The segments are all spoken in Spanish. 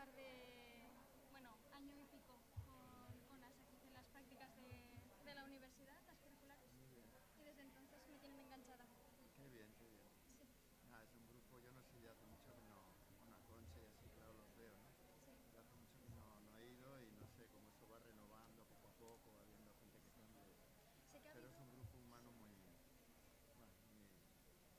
par de, bueno, año y pico con las prácticas de la universidad, las curriculares, y desde entonces me tienen enganchada. Qué bien, qué bien. Sí, Nada, es un grupo, yo no sé, ya hace mucho que no, bueno, a Concha y así, claro, los veo, ¿no? sí. Pero hace mucho que no he ido y no sé cómo eso va renovando poco a poco, va habiendo gente que cambia. Sé que ha Pero habido, es un grupo humano muy, bueno,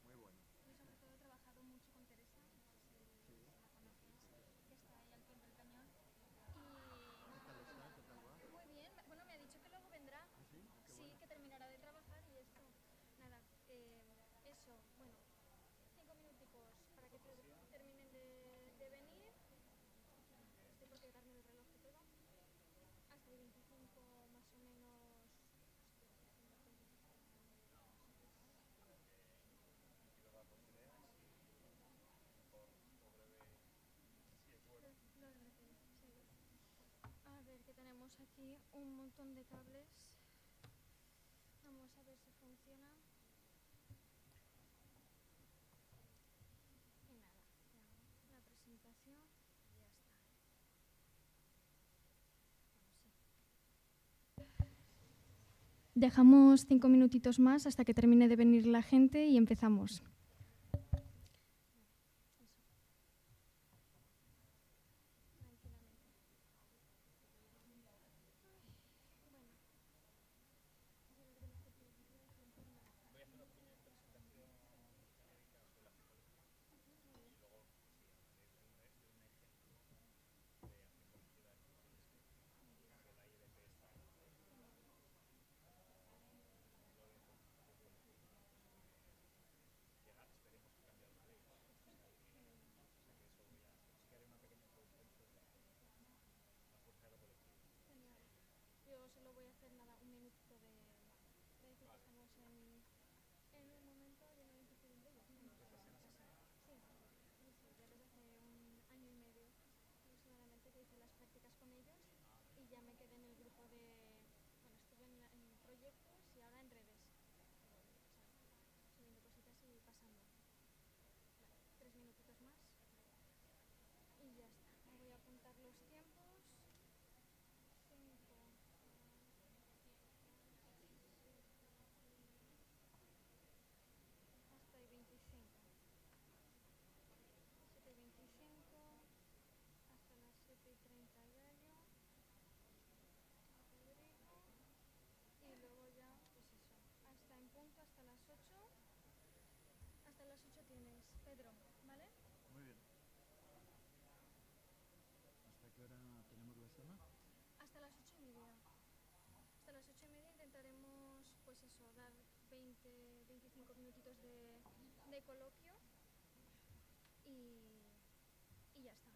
muy bueno. yo sobre todo he trabajado mucho con Teresa, no sé Sí, si la sí, sí, conoces, sí, sí. que está ahí al pie del cañón. ¿Qué tal Y está? ¿Qué tal va? muy bien, bueno, me ha dicho que luego vendrá, ¿Ah, sí? Ah, qué sí, bueno. que terminará de trabajar y esto, nada, eso, bueno, 5 minuticos para que terminen de venir. Estoy por quedarme el reloj y todo. Hasta el 25 más o menos. Lo RTE, sí. A ver, que tenemos aquí un montón de cables. Vamos a ver si funciona. Y nada, ya la presentación y ya está. Dejamos 5 minutitos más hasta que termine de venir la gente y empezamos. Genial. Yo solo voy a hacer nada, un minutito de decir que estamos en un momento de una incertidumbre y ya estamos en casa. Sí, sí, sí, ya desde hace un año y medio aproximadamente que hice las prácticas con ellos y ya me quedé en el grupo de, bueno, estuve en proyectos y ahora en redes. Subiendo cositas y pasando. Vale, 3 minutitos más y ya está. Me voy a apuntar los tiempos. 5, hasta el 25. 7:25 hasta las 7:30 Gallo, Rodrigo, y luego ya, pues eso, hasta en punto, hasta las 8. Hasta las 8 tienes Pedro, ¿vale? Muy bien. ¿Hasta qué hora tenemos la sala? Hasta las 8:30. Hasta las 8:30 intentaremos, pues eso, dar 20-25 minutitos de coloquio y ya está.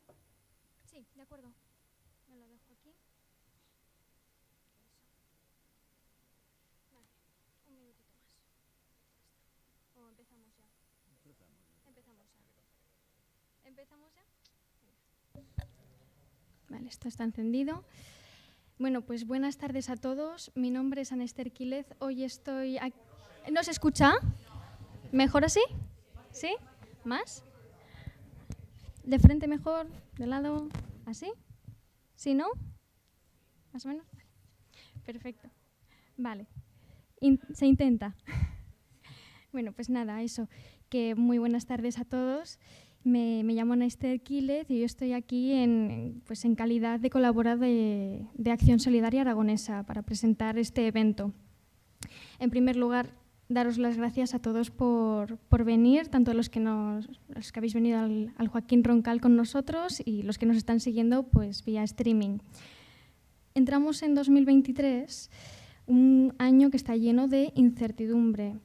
Ya. Sí, de acuerdo. Me lo dejo aquí. Eso. Vale, un minutito más. Ya está. O empezamos ya. Empezamos. Empezamos ya. ¿Empezamos ya? Venga. Vale, esto está encendido. Bueno, pues buenas tardes a todos. Mi nombre es Ana Esther Quílez. Hoy estoy aquí. ¿No se escucha? ¿Mejor así? ¿Sí? ¿Más? ¿De frente mejor? ¿De lado? ¿Así? ¿Sí, no? ¿Más o menos? Perfecto. Vale. Se intenta. Bueno, pues nada, eso. Que muy buenas tardes a todos. Me llamo Ana Esther Quílez y yo estoy aquí pues en calidad de colaboradora de Acción Solidaria Aragonesa para presentar este evento. En primer lugar, daros las gracias a todos por venir, tanto los que habéis venido al Joaquín Roncal con nosotros y los que nos están siguiendo pues vía streaming. Entramos en 2023, un año que está lleno de incertidumbre.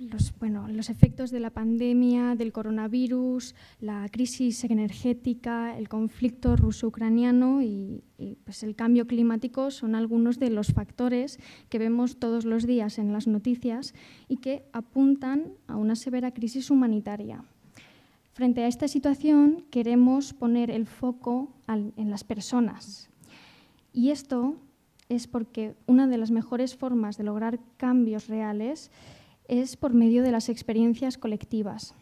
Los efectos de la pandemia, del coronavirus, la crisis energética, el conflicto ruso-ucraniano y pues el cambio climático son algunos de los factores que vemos todos los días en las noticias y que apuntan a una severa crisis humanitaria. Frente a esta situación, queremos poner el foco en las personas. Y esto es porque una de las mejores formas de lograr cambios reales es por medio de las experiencias colectivas.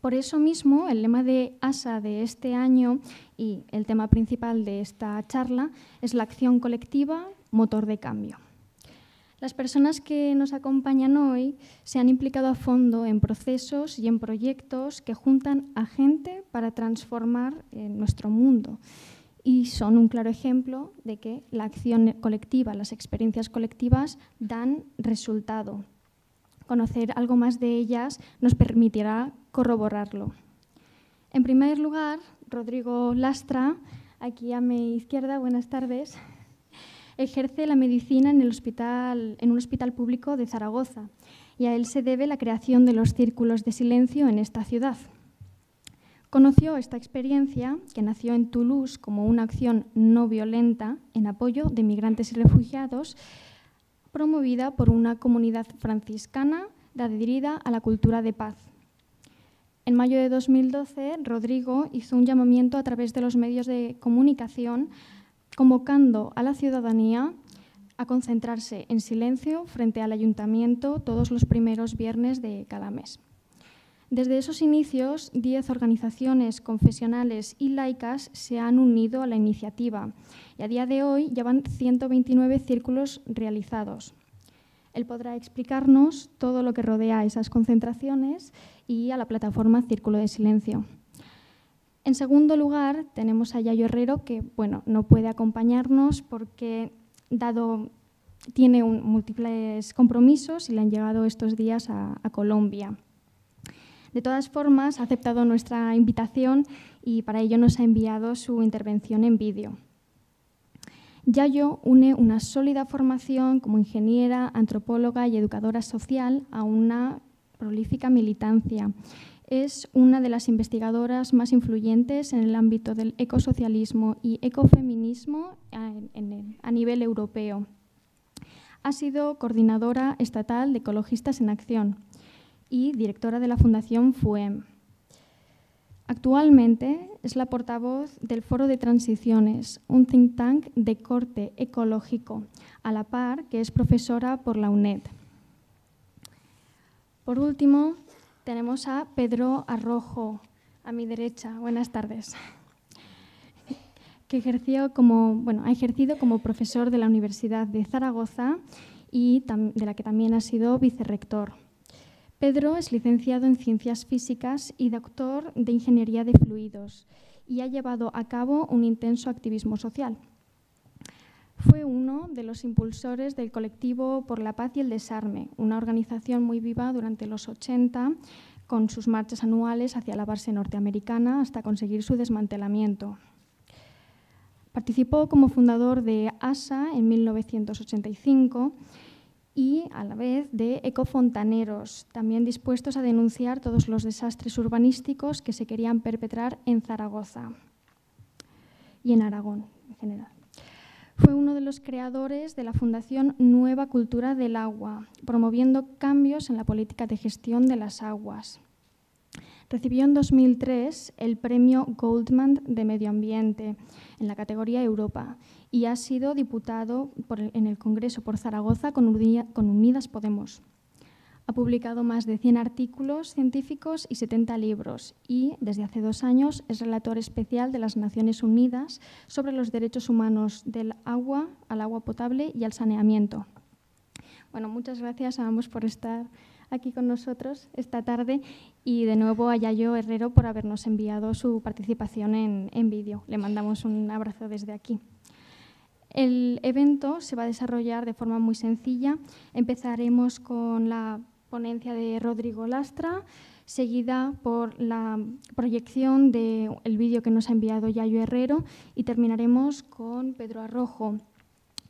Por eso mismo, el lema de ASA de este año y el tema principal de esta charla es la acción colectiva, motor de cambio. Las personas que nos acompañan hoy se han implicado a fondo en procesos y en proyectos que juntan a gente para transformar nuestro mundo y son un claro ejemplo de que la acción colectiva, las experiencias colectivas dan resultado. Conocer algo más de ellas nos permitirá corroborarlo. En primer lugar, Rodrigo Lastra, aquí a mi izquierda, buenas tardes, ejerce la medicina en un hospital público de Zaragoza y a él se debe la creación de los círculos de silencio en esta ciudad. Conoció esta experiencia, que nació en Toulouse como una acción no violenta en apoyo de migrantes y refugiados, promovida por una comunidad franciscana adherida a la cultura de paz. En mayo de 2012, Rodrigo hizo un llamamiento a través de los medios de comunicación convocando a la ciudadanía a concentrarse en silencio frente al ayuntamiento todos los primeros viernes de cada mes. Desde esos inicios, 10 organizaciones confesionales y laicas se han unido a la iniciativa y a día de hoy ya van 129 círculos realizados. Él podrá explicarnos todo lo que rodea a esas concentraciones y a la plataforma Círculo de Silencio. En segundo lugar, tenemos a Yayo Herrero, que no puede acompañarnos porque tiene múltiples compromisos y le han llegado estos días a Colombia. De todas formas, ha aceptado nuestra invitación y para ello nos ha enviado su intervención en vídeo. Yayo une una sólida formación como ingeniera, antropóloga y educadora social a una prolífica militancia. Es una de las investigadoras más influyentes en el ámbito del ecosocialismo y ecofeminismo a nivel europeo. Ha sido coordinadora estatal de Ecologistas en Acción y directora de la Fundación FUEM. Actualmente es la portavoz del Foro de Transiciones, un think tank de corte ecológico, a la par que es profesora por la UNED. Por último, tenemos a Pedro Arrojo, a mi derecha. Buenas tardes. Que ha ejercido como profesor de la Universidad de Zaragoza y de la que también ha sido vicerrector. Pedro es licenciado en Ciencias Físicas y doctor de Ingeniería de Fluidos y ha llevado a cabo un intenso activismo social. Fue uno de los impulsores del colectivo Por la Paz y el Desarme, una organización muy viva durante los 80, con sus marchas anuales hacia la base norteamericana hasta conseguir su desmantelamiento. Participó como fundador de ASA en 1985 y a la vez de ecofontaneros, también dispuestos a denunciar todos los desastres urbanísticos que se querían perpetrar en Zaragoza y en Aragón en general. Fue uno de los creadores de la Fundación Nueva Cultura del Agua, promoviendo cambios en la política de gestión de las aguas. Recibió en 2003 el premio Goldman de Medio Ambiente en la categoría Europa y ha sido diputado en el Congreso por Zaragoza con Unidas Podemos. Ha publicado más de 100 artículos científicos y 70 libros y, desde hace 2 años, es relator especial de las Naciones Unidas sobre los derechos humanos del agua, al agua potable y al saneamiento. Bueno, muchas gracias a ambos por estar aquí con nosotros esta tarde y de nuevo a Yayo Herrero por habernos enviado su participación en vídeo. Le mandamos un abrazo desde aquí. El evento se va a desarrollar de forma muy sencilla. Empezaremos con la ponencia de Rodrigo Lastra, seguida por la proyección del vídeo que nos ha enviado Yayo Herrero y terminaremos con Pedro Arrojo.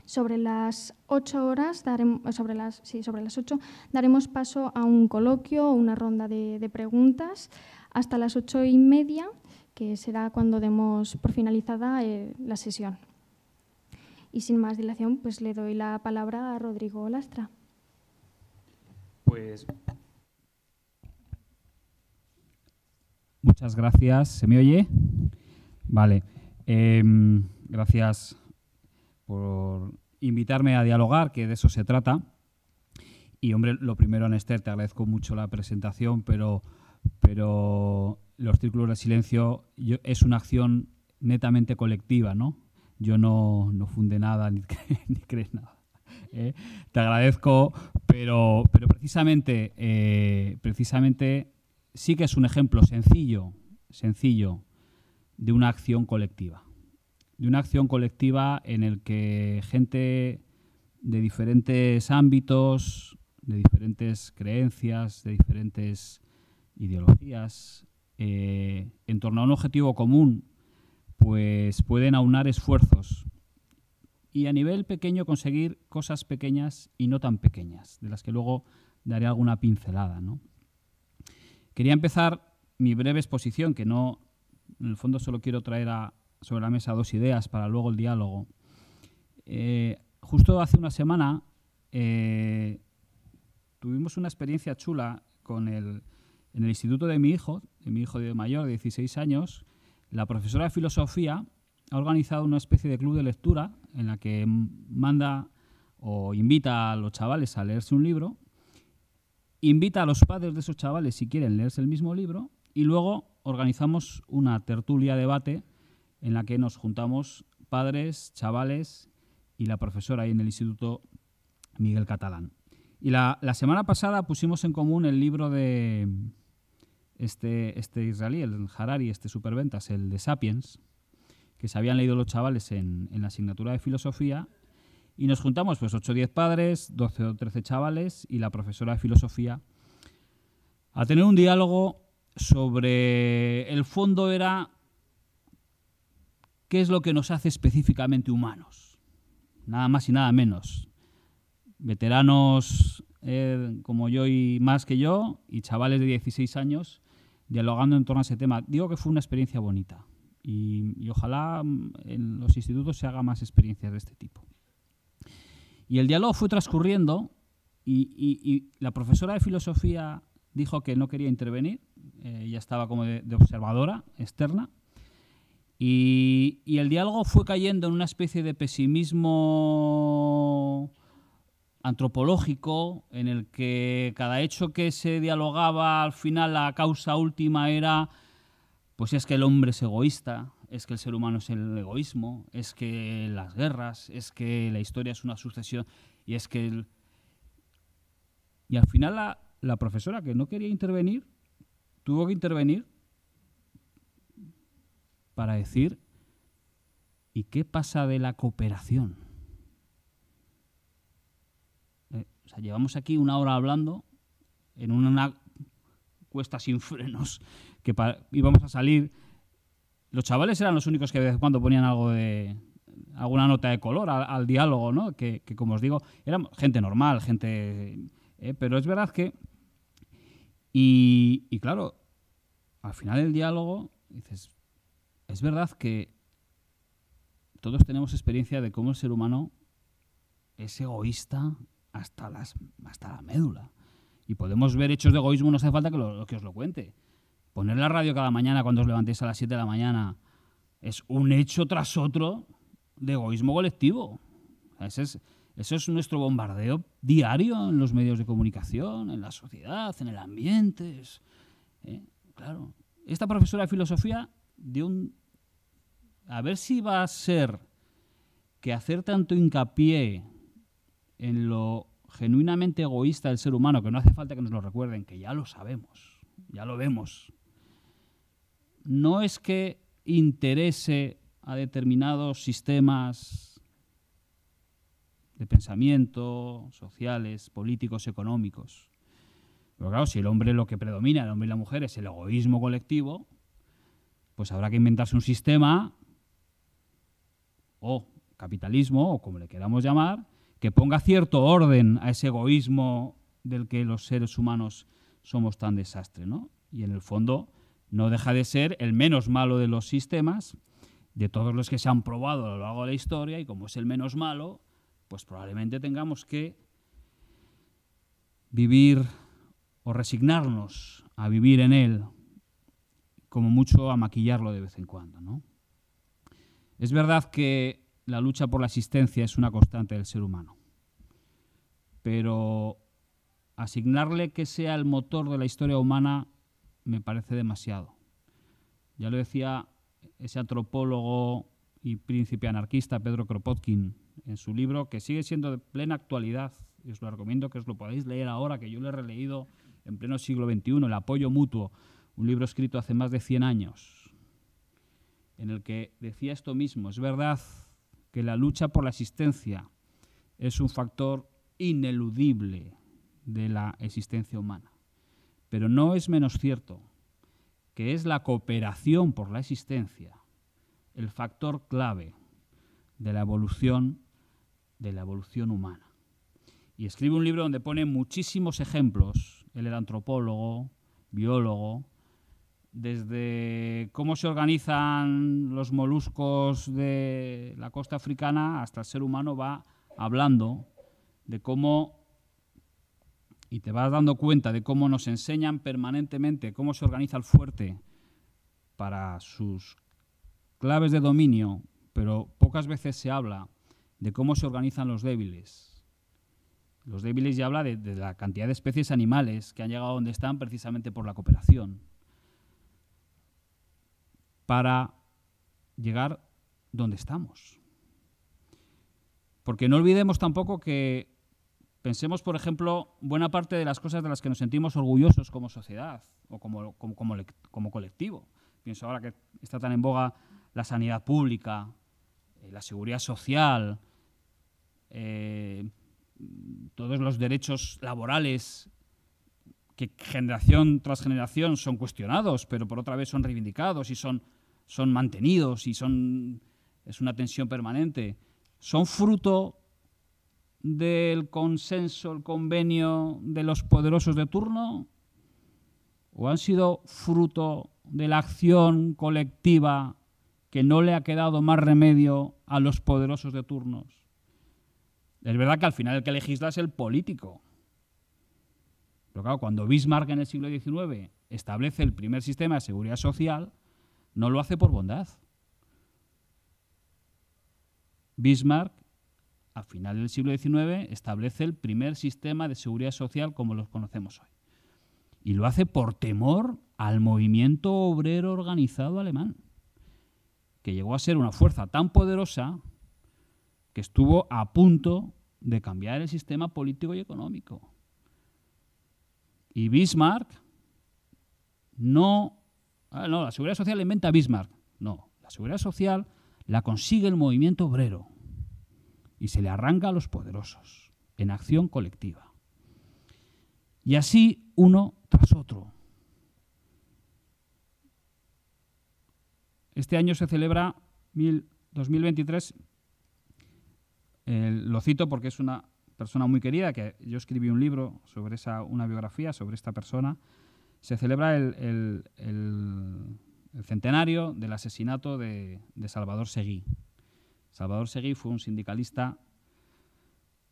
Sobre las 8 daremos paso a un coloquio o una ronda de preguntas hasta las 8:30, que será cuando demos por finalizada la sesión. Y sin más dilación, pues le doy la palabra a Rodrigo Lastra. Pues muchas gracias. ¿Se me oye? Vale. Gracias por invitarme a dialogar, que de eso se trata. Y, hombre, lo primero, Anester, te agradezco mucho la presentación, pero pero los círculos de silencio es una acción netamente colectiva, ¿no? Yo no fundé nada ni creé nada. Te agradezco, pero precisamente sí que es un ejemplo sencillo de una acción colectiva. De una acción colectiva en el que gente de diferentes ámbitos, de diferentes creencias, de diferentes ideologías, en torno a un objetivo común, pues pueden aunar esfuerzos y a nivel pequeño conseguir cosas pequeñas y no tan pequeñas, de las que luego daré alguna pincelada, ¿no? Quería empezar mi breve exposición, que no, en el fondo solo quiero traer sobre la mesa 2 ideas para luego el diálogo. Justo hace una semana tuvimos una experiencia chula en el instituto de mi hijo mayor de 16 años. La profesora de filosofía ha organizado una especie de club de lectura en la que manda o invita a los chavales a leerse un libro, invita a los padres de esos chavales si quieren leerse el mismo libro y luego organizamos una tertulia debate en la que nos juntamos padres, chavales y la profesora ahí en el Instituto Miguel Catalán. Y la semana pasada pusimos en común el libro de este israelí, el Harari, superventas, el de Sapiens, que se habían leído los chavales en la asignatura de filosofía, y nos juntamos pues 8 o 10 padres, 12 o 13 chavales y la profesora de filosofía a tener un diálogo sobre el fondo era qué es lo que nos hace específicamente humanos, nada más y nada menos. Veteranos como yo y más que yo, y chavales de 16 años dialogando en torno a ese tema. Digo que fue una experiencia bonita y ojalá en los institutos se haga más experiencias de este tipo. Y el diálogo fue transcurriendo y la profesora de filosofía dijo que no quería intervenir, ella estaba como de observadora externa, y el diálogo fue cayendo en una especie de pesimismo antropológico en el que cada hecho que se dialogaba al final la causa última era pues es que el hombre es egoísta, es que el ser humano es el egoísmo, es que las guerras, es que la historia es una sucesión y es que y al final la profesora que no quería intervenir tuvo que intervenir para decir ¿y qué pasa de la cooperación? O sea, llevamos aquí 1 hora hablando en una cuesta sin frenos que íbamos a salir. Los chavales eran los únicos que de vez en cuando ponían alguna nota de color al diálogo, ¿no? Que como os digo, éramos gente normal, pero es verdad que y claro, al final del diálogo dices, es verdad que todos tenemos experiencia de cómo el ser humano es egoísta hasta la médula. Y podemos ver hechos de egoísmo, no hace falta que os lo cuente. Poner la radio cada mañana cuando os levantéis a las 7 de la mañana es un hecho tras otro de egoísmo colectivo. Eso es nuestro bombardeo diario en los medios de comunicación, en la sociedad, en el ambiente. Claro. Esta profesora de filosofía a ver si va a ser que hacer tanto hincapié en lo genuinamente egoísta del ser humano, que no hace falta que nos lo recuerden, que ya lo sabemos, ya lo vemos, no es que interese a determinados sistemas de pensamiento, sociales, políticos, económicos. Pero claro, si el hombre lo que predomina, el hombre y la mujer, es el egoísmo colectivo, pues habrá que inventarse un sistema o capitalismo, o como le queramos llamar, que ponga cierto orden a ese egoísmo del que los seres humanos somos tan desastre, ¿no? Y en el fondo no deja de ser el menos malo de los sistemas, de todos los que se han probado a lo largo de la historia, y como es el menos malo, pues probablemente tengamos que vivir o resignarnos a vivir en él, como mucho a maquillarlo de vez en cuando, ¿no? Es verdad que la lucha por la existencia es una constante del ser humano, pero asignarle que sea el motor de la historia humana me parece demasiado. Ya lo decía ese antropólogo y príncipe anarquista Pedro Kropotkin en su libro, que sigue siendo de plena actualidad, y os lo recomiendo que os lo podáis leer ahora, que yo lo he releído en pleno siglo XXI, El apoyo mutuo, un libro escrito hace más de 100 años, en el que decía esto mismo. Es verdad que la lucha por la existencia es un factor ineludible de la existencia humana, pero no es menos cierto que es la cooperación por la existencia el factor clave de la evolución humana. Y escribe un libro donde pone muchísimos ejemplos, él era antropólogo, biólogo, desde cómo se organizan los moluscos de la costa africana hasta el ser humano, va hablando de cómo, y te vas dando cuenta de cómo nos enseñan permanentemente cómo se organiza el fuerte para sus claves de dominio, pero pocas veces se habla de cómo se organizan los débiles. Los débiles ya habla de la cantidad de especies animales que han llegado donde están precisamente por la cooperación, para llegar donde estamos. Porque no olvidemos tampoco que pensemos, por ejemplo, buena parte de las cosas de las que nos sentimos orgullosos como sociedad o como colectivo. Pienso ahora que está tan en boga la sanidad pública, la seguridad social, todos los derechos laborales que generación tras generación son cuestionados, pero por otra vez son reivindicados y son mantenidos y es una tensión permanente. ¿Son fruto del consenso, el convenio de los poderosos de turno? ¿O han sido fruto de la acción colectiva que no le ha quedado más remedio a los poderosos de turnos? Es verdad que al final el que legisla es el político. Pero claro, cuando Bismarck en el siglo XIX establece el primer sistema de seguridad social, no lo hace por bondad. Bismarck, al final del siglo XIX, establece el primer sistema de seguridad social como los conocemos hoy. Y lo hace por temor al movimiento obrero organizado alemán, que llegó a ser una fuerza tan poderosa que estuvo a punto de cambiar el sistema político y económico. Y Bismarck la seguridad social la inventa Bismarck. No, la seguridad social la consigue el movimiento obrero y se le arranca a los poderosos en acción colectiva. Y así uno tras otro. Este año se celebra 2023, lo cito porque es una persona muy querida, que yo escribí un libro sobre una biografía sobre esta persona. Se celebra el centenario del asesinato de Salvador Seguí. Salvador Seguí fue un sindicalista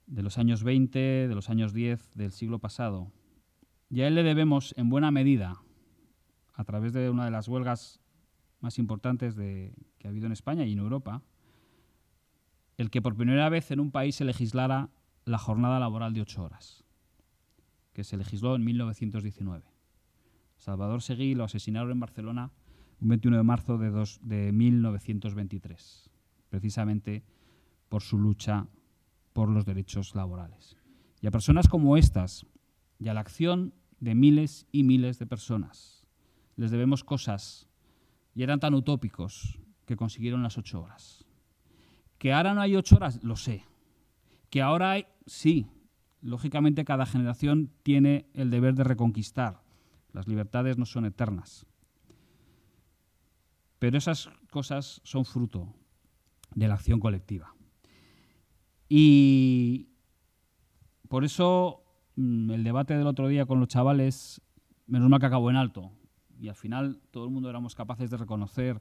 de los años 20, de los años 10 del siglo pasado. Y a él le debemos, en buena medida, a través de una de las huelgas más importantes que ha habido en España y en Europa, el que por primera vez en un país se legislara la jornada laboral de 8 horas, que se legisló en 1919. Salvador Seguí lo asesinaron en Barcelona un 21 de marzo de 1923, precisamente por su lucha por los derechos laborales. Y a personas como estas, y a la acción de miles y miles de personas, les debemos cosas, y eran tan utópicos que consiguieron las 8 horas. Que ahora no hay 8 horas, lo sé. Que ahora hay, sí, lógicamente cada generación tiene el deber de reconquistar. Las libertades no son eternas. Pero esas cosas son fruto de la acción colectiva. Y por eso el debate del otro día con los chavales, menos mal que acabó en alto. Y al final todo el mundo éramos capaces de reconocer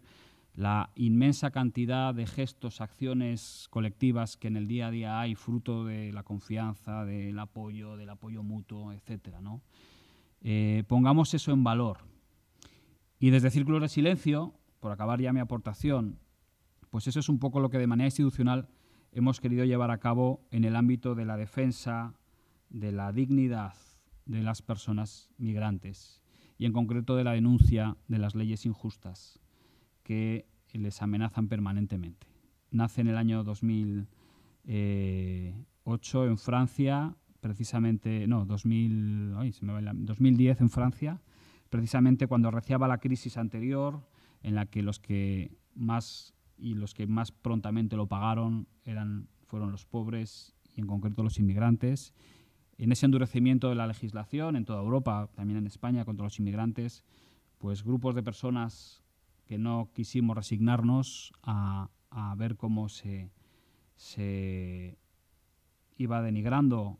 la inmensa cantidad de gestos, acciones colectivas que en el día a día hay, fruto de la confianza, del apoyo mutuo, etcétera, ¿no? Pongamos eso en valor. Y desde Círculos de Silencio, por acabar ya mi aportación, pues eso es un poco lo que de manera institucional hemos querido llevar a cabo en el ámbito de la defensa de la dignidad de las personas migrantes y en concreto de la denuncia de las leyes injustas que les amenazan permanentemente. Nace en el año 2008 en Francia, precisamente, no, 2010 en Francia, precisamente cuando arreciaba la crisis anterior, en la que los que más prontamente lo pagaron fueron los pobres y en concreto los inmigrantes. En ese endurecimiento de la legislación en toda Europa, también en España, contra los inmigrantes, pues grupos de personas que no quisimos resignarnos a ver cómo se iba denigrando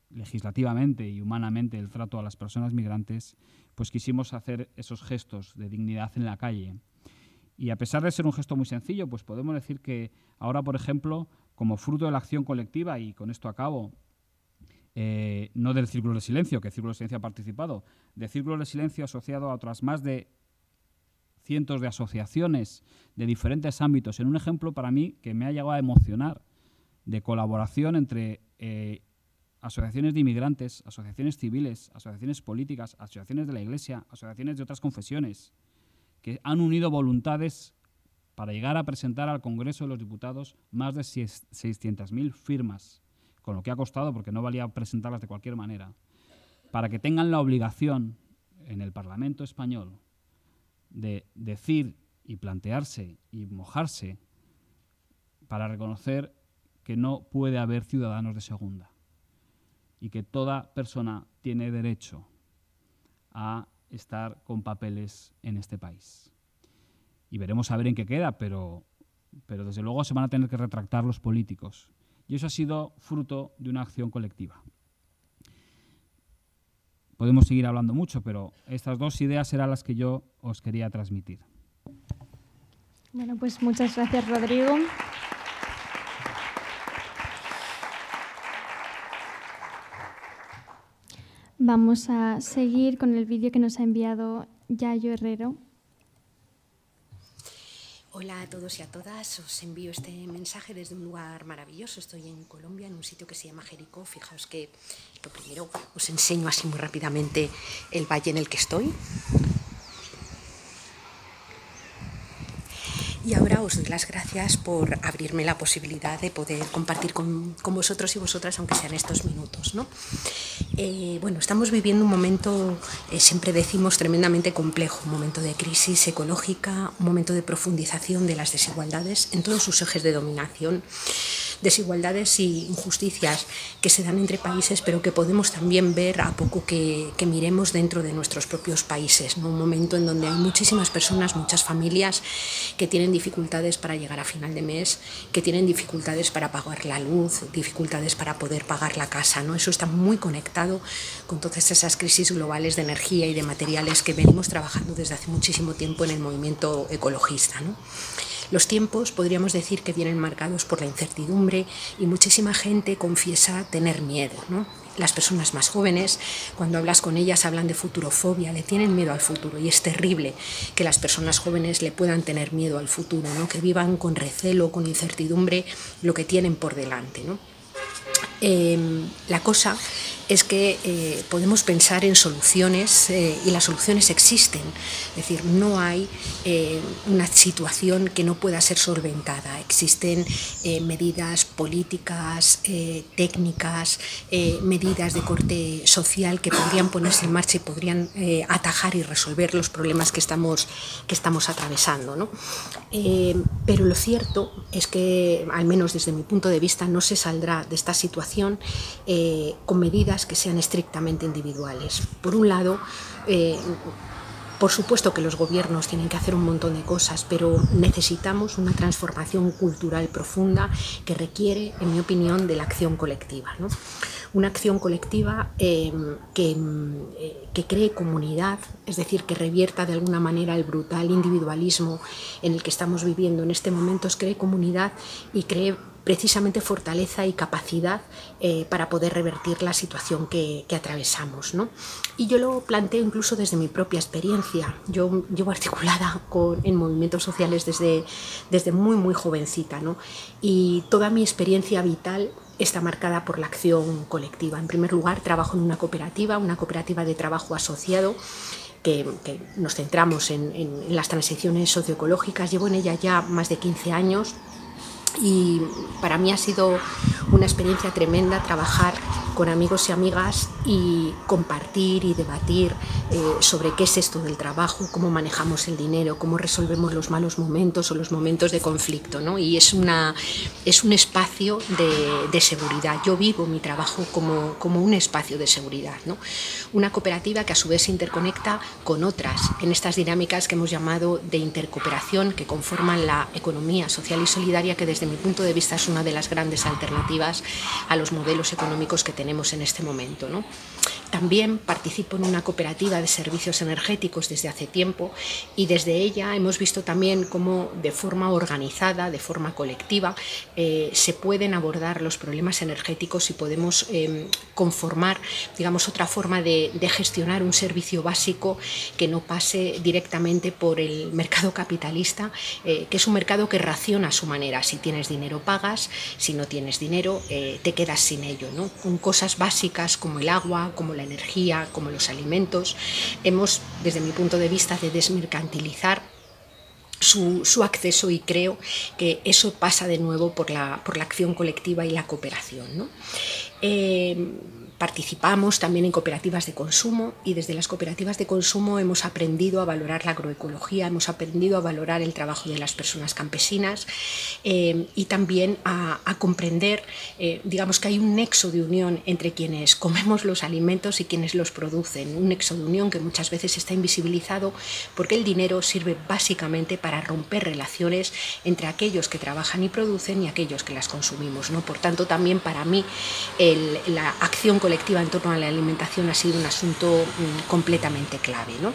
legislativamente y humanamente el trato a las personas migrantes, pues quisimos hacer esos gestos de dignidad en la calle. Y a pesar de ser un gesto muy sencillo, pues podemos decir que ahora, por ejemplo, como fruto de la acción colectiva, y con esto acabo, no del Círculo de Silencio, que el Círculo de Silencio ha participado, del Círculo de Silencio asociado a otras más de cientos de asociaciones de diferentes ámbitos, en un ejemplo para mí que me ha llegado a emocionar, de colaboración entre asociaciones de inmigrantes, asociaciones civiles, asociaciones políticas, asociaciones de la Iglesia, asociaciones de otras confesiones, que han unido voluntades para llegar a presentar al Congreso de los Diputados más de 600.000 firmas, con lo que ha costado, porque no valía presentarlas de cualquier manera, para que tengan la obligación en el Parlamento español de decir y plantearse y mojarse para reconocer que no puede haber ciudadanos de segunda y que toda persona tiene derecho a estar con papeles en este país. Y veremos a ver en qué queda, pero desde luego se van a tener que retractar los políticos. Y eso ha sido fruto de una acción colectiva. Podemos seguir hablando mucho, pero estas dos ideas eran las que yo os quería transmitir. Bueno, pues muchas gracias, Rodrigo. Vamos a seguir con el vídeo que nos ha enviado Yayo Herrero. Hola a todos y a todas, os envío este mensaje desde un lugar maravilloso. Estoy en Colombia, en un sitio que se llama Jericó. Fijaos que lo primero os enseño así muy rápidamente el valle en el que estoy. Y ahora os doy las gracias por abrirme la posibilidad de poder compartir con vosotros y vosotras, aunque sean estos minutos, ¿no? Bueno, estamos viviendo un momento, siempre decimos, tremendamente complejo, un momento de crisis ecológica, un momento de profundización de las desigualdades en todos sus ejes de dominación, desigualdades y injusticias que se dan entre países, pero que podemos también ver a poco que miremos dentro de nuestros propios países, ¿no? Un momento en donde hay muchísimas personas, muchas familias que tienen dificultades para llegar a final de mes, que tienen dificultades para pagar la luz, dificultades para poder pagar la casa, ¿no? Eso está muy conectado con todas esas crisis globales de energía y de materiales que venimos trabajando desde hace muchísimo tiempo en el movimiento ecologista, ¿no? Los tiempos podríamos decir que vienen marcados por la incertidumbre y muchísima gente confiesa tener miedo, ¿no? Las personas más jóvenes, cuando hablas con ellas, hablan de futurofobia, le tienen miedo al futuro, y es terrible que las personas jóvenes le puedan tener miedo al futuro, ¿no? Que vivan con recelo, con incertidumbre lo que tienen por delante, ¿no? La cosa es que podemos pensar en soluciones y las soluciones existen, es decir, no hay una situación que no pueda ser solventada, existen medidas políticas, técnicas, medidas de corte social que podrían ponerse en marcha y podrían atajar y resolver los problemas que estamos atravesando, ¿no? Pero lo cierto es que, al menos desde mi punto de vista, no se saldrá de esta situación con medidas que sean estrictamente individuales. Por un lado, por supuesto que los gobiernos tienen que hacer un montón de cosas, pero necesitamos una transformación cultural profunda que requiere, en mi opinión, de la acción colectiva, ¿no? Una acción colectiva que cree comunidad, es decir, que revierta de alguna manera el brutal individualismo en el que estamos viviendo en este momento, cree comunidad y cree precisamente fortaleza y capacidad para poder revertir la situación que atravesamos, ¿no? Y yo lo planteo incluso desde mi propia experiencia. Yo llevo articulada en movimientos sociales desde muy jovencita, ¿no? Y toda mi experiencia vital está marcada por la acción colectiva. En primer lugar, trabajo en una cooperativa de trabajo asociado, que nos centramos en las transiciones socioecológicas. Llevo en ella ya más de 15 años y para mí ha sido una experiencia tremenda trabajar con amigos y amigas y compartir y debatir sobre qué es esto del trabajo, cómo manejamos el dinero, cómo resolvemos los malos momentos o los momentos de conflicto, ¿no? Y es un espacio de seguridad. Yo vivo mi trabajo como un espacio de seguridad, ¿no? Una cooperativa que a su vez se interconecta con otras en estas dinámicas que hemos llamado de intercooperación, que conforman la economía social y solidaria, que desde mi punto de vista es una de las grandes alternativas a los modelos económicos que tenemos en este momento, ¿no? También participo en una cooperativa de servicios energéticos desde hace tiempo y desde ella hemos visto también cómo de forma organizada, de forma colectiva, se pueden abordar los problemas energéticos y podemos conformar, digamos, otra forma de gestionar un servicio básico que no pase directamente por el mercado capitalista, que es un mercado que raciona a su manera. Si tienes dinero pagas, si no tienes dinero te quedas sin ello, ¿no? Con cosas básicas como el agua, como la energía, como los alimentos, hemos, desde mi punto de vista, de desmercantilizar su acceso, y creo que eso pasa de nuevo por la acción colectiva y la cooperación, ¿no? Participamos también en cooperativas de consumo y desde las cooperativas de consumo hemos aprendido a valorar la agroecología, hemos aprendido a valorar el trabajo de las personas campesinas y también a comprender, digamos, que hay un nexo de unión entre quienes comemos los alimentos y quienes los producen, un nexo de unión que muchas veces está invisibilizado porque el dinero sirve básicamente para romper relaciones entre aquellos que trabajan y producen y aquellos que las consumimos, ¿no? Por tanto, también para mí la acción colectiva en torno a la alimentación ha sido un asunto completamente clave, ¿no?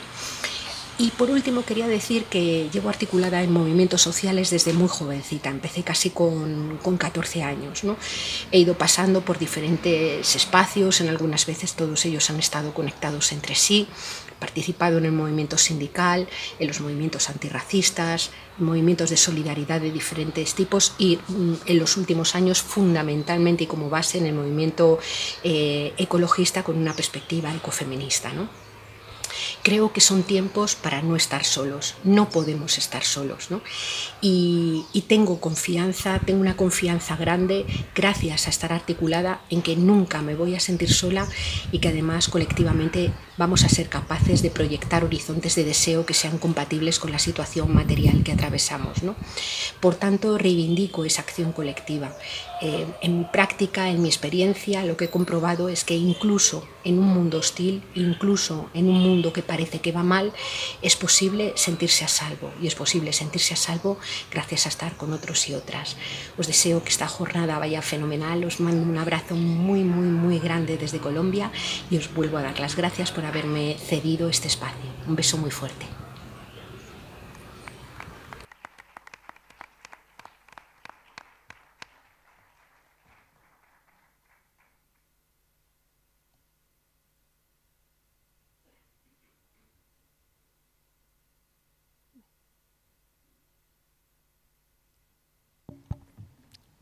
Y por último quería decir que llevo articulada en movimientos sociales desde muy jovencita, empecé casi con 14 años, ¿no? He ido pasando por diferentes espacios, en algunas veces todos ellos han estado conectados entre sí, he participado en el movimiento sindical, en los movimientos antirracistas, movimientos de solidaridad de diferentes tipos y en los últimos años fundamentalmente y como base en el movimiento ecologista con una perspectiva ecofeminista, ¿no? Creo que son tiempos para no estar solos, no podemos estar solos, ¿no? Y tengo una confianza grande gracias a estar articulada en que nunca me voy a sentir sola y que además colectivamente vamos a ser capaces de proyectar horizontes de deseo que sean compatibles con la situación material que atravesamos, ¿no? Por tanto, reivindico esa acción colectiva. En mi práctica, en mi experiencia, lo que he comprobado es que incluso en un mundo hostil, incluso en un mundo que parece que va mal, es posible sentirse a salvo y es posible sentirse a salvo gracias a estar con otros y otras. Os deseo que esta jornada vaya fenomenal, os mando un abrazo muy, muy, muy grande desde Colombia y os vuelvo a dar las gracias por haberme cedido este espacio. Un beso muy fuerte.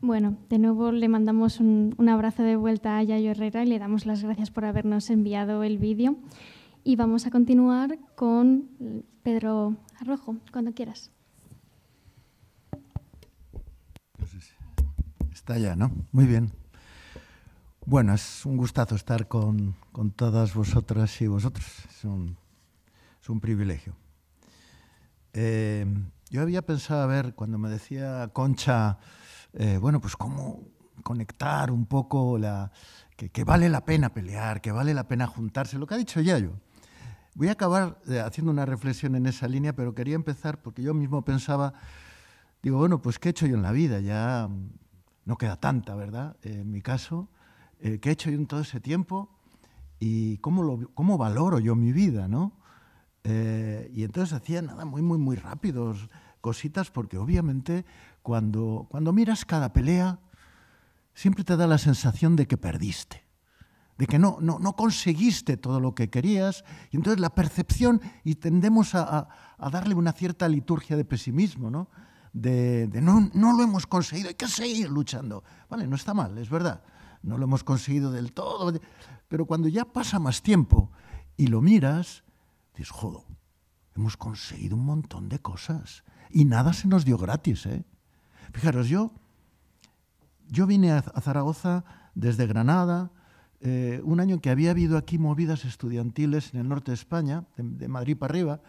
Bueno, de nuevo le mandamos un abrazo de vuelta a Yayo Herrera y le damos las gracias por habernos enviado el vídeo. Y vamos a continuar con Pedro Arrojo, cuando quieras. Está ya, ¿no? Muy bien. Bueno, es un gustazo estar con todas vosotras y vosotros. Es un privilegio. Yo había pensado, a ver, cuando me decía Concha, bueno, pues cómo conectar un poco que vale la pena pelear, que vale la pena juntarse, lo que ha dicho Yayo. Voy a acabar haciendo una reflexión en esa línea, pero quería empezar porque yo mismo pensaba, digo, bueno, pues ¿qué he hecho yo en la vida? Ya no queda tanta, ¿verdad? En mi caso, ¿qué he hecho yo en todo ese tiempo? Y cómo valoro yo mi vida, ¿no? Y entonces hacía nada muy rápidos, cositas, porque obviamente cuando miras cada pelea, siempre te da la sensación de que perdiste, de que no conseguiste todo lo que querías, y entonces la percepción, y tendemos a darle una cierta liturgia de pesimismo, ¿no? De no lo hemos conseguido, hay que seguir luchando. Vale, no está mal, es verdad, no lo hemos conseguido del todo, pero cuando ya pasa más tiempo y lo miras, Dices, joder, hemos conseguido un montón de cosas y nada se nos dio gratis, ¿eh? Fijaros, yo vine a Zaragoza desde Granada, un año en que había habido aquí movidas estudiantiles en el norte de España, de Madrid para arriba,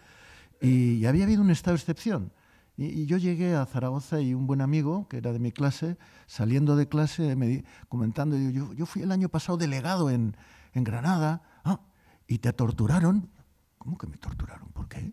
y había habido un estado de excepción. Y yo llegué a Zaragoza y un buen amigo, que era de mi clase, saliendo de clase, comentando, yo fui el año pasado delegado en Granada. Ah, ¿y te torturaron? ¿Cómo que me torturaron? ¿Por qué?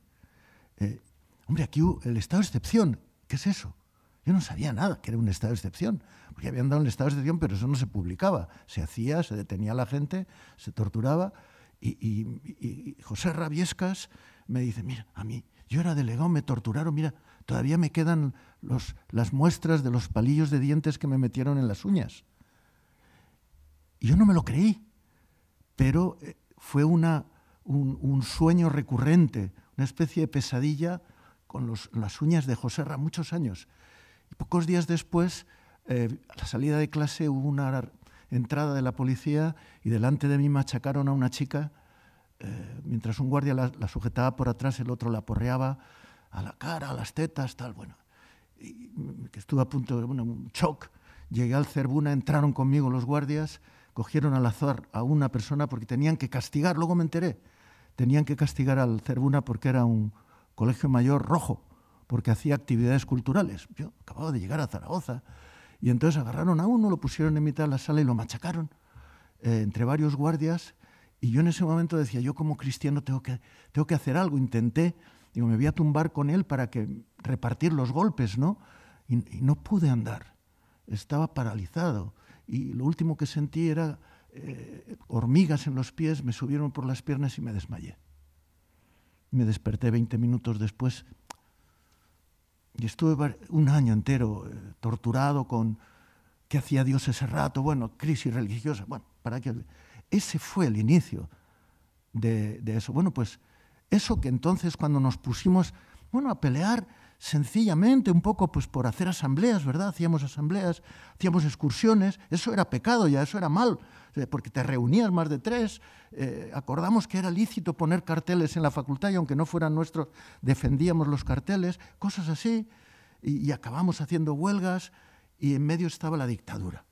Hombre, aquí el estado de excepción, ¿qué es eso? Yo no sabía nada que era un estado de excepción, porque habían dado un estado de excepción, pero eso no se publicaba. Se hacía, se detenía a la gente, se torturaba. Y José Rabiescas me dice, mira, a mí, yo era delegado, me torturaron, mira, todavía me quedan las muestras de los palillos de dientes que me metieron en las uñas. Y yo no me lo creí, pero fue un sueño recurrente, una especie de pesadilla con las uñas de José Ra, muchos años. Y pocos días después, a la salida de clase, hubo una entrada de la policía y delante de mí machacaron a una chica, mientras un guardia la sujetaba por atrás, el otro la aporreaba a la cara, a las tetas, tal, bueno. Y que estuve a punto de un shock. Llegué al Zerbuna, entraron conmigo los guardias, cogieron al azar a una persona porque tenían que castigar, luego me enteré, tenían que castigar al Zerbuna porque era un colegio mayor rojo, porque hacía actividades culturales. Yo acababa de llegar a Zaragoza y entonces agarraron a uno, lo pusieron en mitad de la sala y lo machacaron entre varios guardias. Y yo en ese momento decía, yo como cristiano tengo que hacer algo. Intenté, digo, me voy a tumbar con él para repartir los golpes, ¿no? Y no pude andar, estaba paralizado. Y lo último que sentí era hormigas en los pies, me subieron por las piernas y me desmayé. Me desperté 20 minutos después y estuve un año entero torturado con qué hacía Dios ese rato, bueno, crisis religiosa, bueno, para qué. Ese fue el inicio de eso. Bueno, pues eso que entonces cuando nos pusimos, bueno, a pelear sencillamente un poco pues por hacer asambleas, ¿verdad? Hacíamos asambleas, hacíamos excursiones, eso era pecado ya, eso era mal, porque te reunías más de 3, acordamos que era lícito poner carteles en la facultad y aunque no fueran nuestros, defendíamos los carteles, cosas así, y acabamos haciendo huelgas y en medio estaba la dictadura.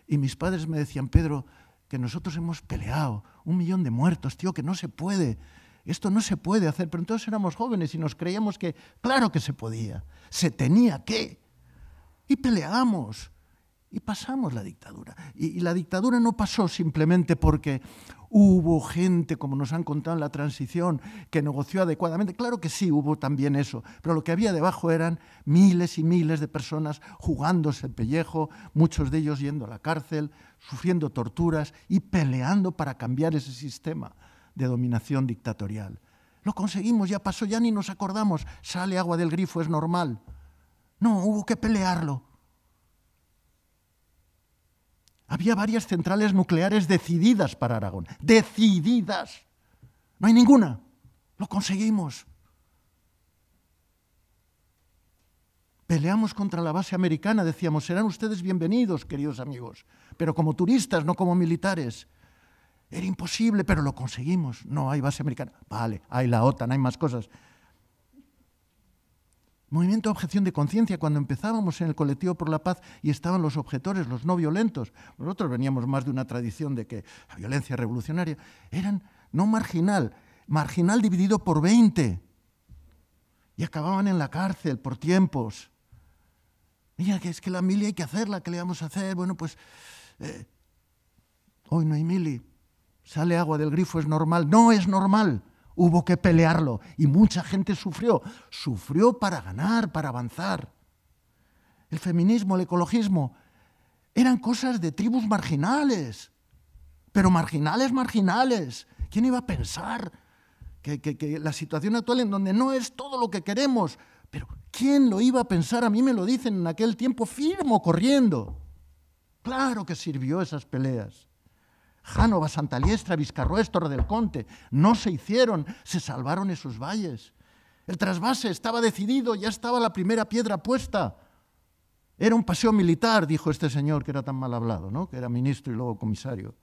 Y mis padres me decían, Pedro, que nosotros hemos peleado, 1 millón de muertos, tío, que no se puede. Esto no se puede hacer, pero entonces éramos jóvenes y nos creíamos que, claro que se podía, se tenía que. Y peleamos y pasamos la dictadura. Y la dictadura no pasó simplemente porque hubo gente, como nos han contado en la transición, que negoció adecuadamente. Claro que sí, hubo también eso, pero lo que había debajo eran miles y miles de personas jugándose el pellejo, muchos de ellos yendo a la cárcel, sufriendo torturas y peleando para cambiar ese sistema de dominación dictatorial. Lo conseguimos, ya pasó, ya ni nos acordamos. Sale agua del grifo, es normal. No, hubo que pelearlo. Había varias centrales nucleares decididas para Aragón. Decididas. No hay ninguna. Lo conseguimos. Peleamos contra la base americana, decíamos, serán ustedes bienvenidos, queridos amigos, pero como turistas, no como militares. Era imposible, pero lo conseguimos. No hay base americana. Vale, hay la OTAN, hay más cosas. Movimiento de objeción de conciencia, cuando empezábamos en el Colectivo por la Paz y estaban los objetores, los no violentos. Nosotros veníamos más de una tradición de que la violencia revolucionaria eran no marginal, marginal dividido por 20. Y acababan en la cárcel por tiempos. Mira, que es que la mili hay que hacerla, ¿qué le vamos a hacer? Bueno, pues hoy no hay mili. Sale agua del grifo, es normal. No es normal. Hubo que pelearlo y mucha gente sufrió. Sufrió para ganar, para avanzar. El feminismo, el ecologismo, eran cosas de tribus marginales. Pero marginales, marginales. ¿Quién iba a pensar que la situación actual en donde no es todo lo que queremos? Pero ¿quién lo iba a pensar? A mí me lo dicen en aquel tiempo, firmo, corriendo. Claro que sirvió esas peleas. Jánova, Santaliestra, Vizcarroés, Torre del Conte, no se hicieron, se salvaron esos valles. El trasvase estaba decidido, ya estaba la primera piedra puesta. Era un paseo militar, dijo este señor que era tan mal hablado, ¿no? Que era ministro y luego comisario.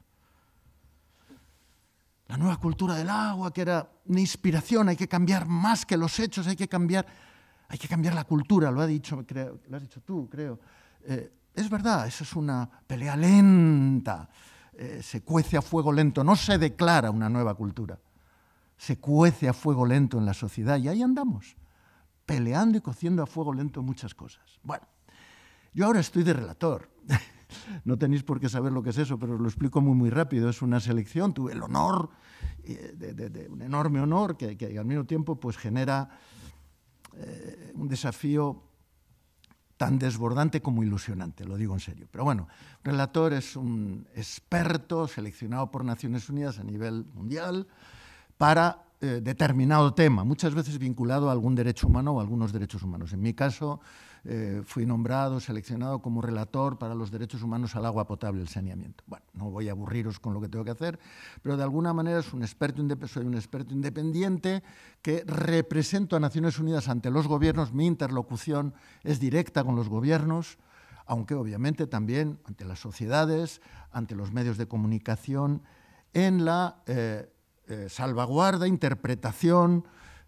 la nueva cultura del agua, que era una inspiración, hay que cambiar más que los hechos, hay que cambiar la cultura, lo has dicho tú, creo. Es verdad, eso es una pelea lenta, se cuece a fuego lento, no se declara una nueva cultura, se cuece a fuego lento en la sociedad y ahí andamos, peleando y cociendo a fuego lento muchas cosas. Bueno, yo ahora estoy de relator. No tenéis por qué saber lo que es eso, pero os lo explico muy rápido. Es una selección, tuve el honor, un enorme honor, que al mismo tiempo pues, genera un desafío tan desbordante como ilusionante, lo digo en serio. Pero bueno, relator es un experto seleccionado por Naciones Unidas a nivel mundial para determinado tema, muchas veces vinculado a algún derecho humano o a algunos derechos humanos. En mi caso, fui nombrado, seleccionado como relator para los derechos humanos al agua potable y el saneamiento. Bueno, no voy a aburriros con lo que tengo que hacer, pero de alguna manera soy un experto independiente que represento a Naciones Unidas ante los gobiernos. Mi interlocución es directa con los gobiernos, aunque obviamente también ante las sociedades, ante los medios de comunicación, en la salvaguarda, interpretación,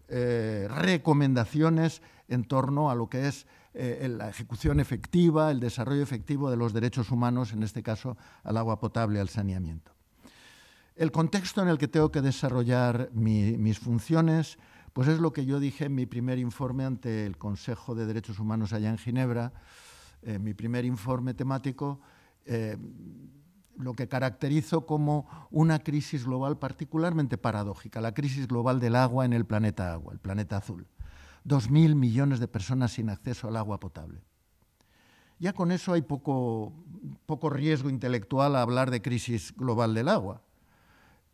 recomendaciones en torno a lo que es la ejecución efectiva, el desarrollo efectivo de los derechos humanos, en este caso al agua potable y al saneamiento. El contexto en el que tengo que desarrollar mis funciones, pues es lo que yo dije en mi primer informe ante el Consejo de Derechos Humanos allá en Ginebra, mi primer informe temático, lo que caracterizo como una crisis global particularmente paradójica, la crisis global del agua en el planeta agua, el planeta azul. 2.000 millones de personas sin acceso al agua potable. Ya con eso hay poco riesgo intelectual a hablar de crisis global del agua.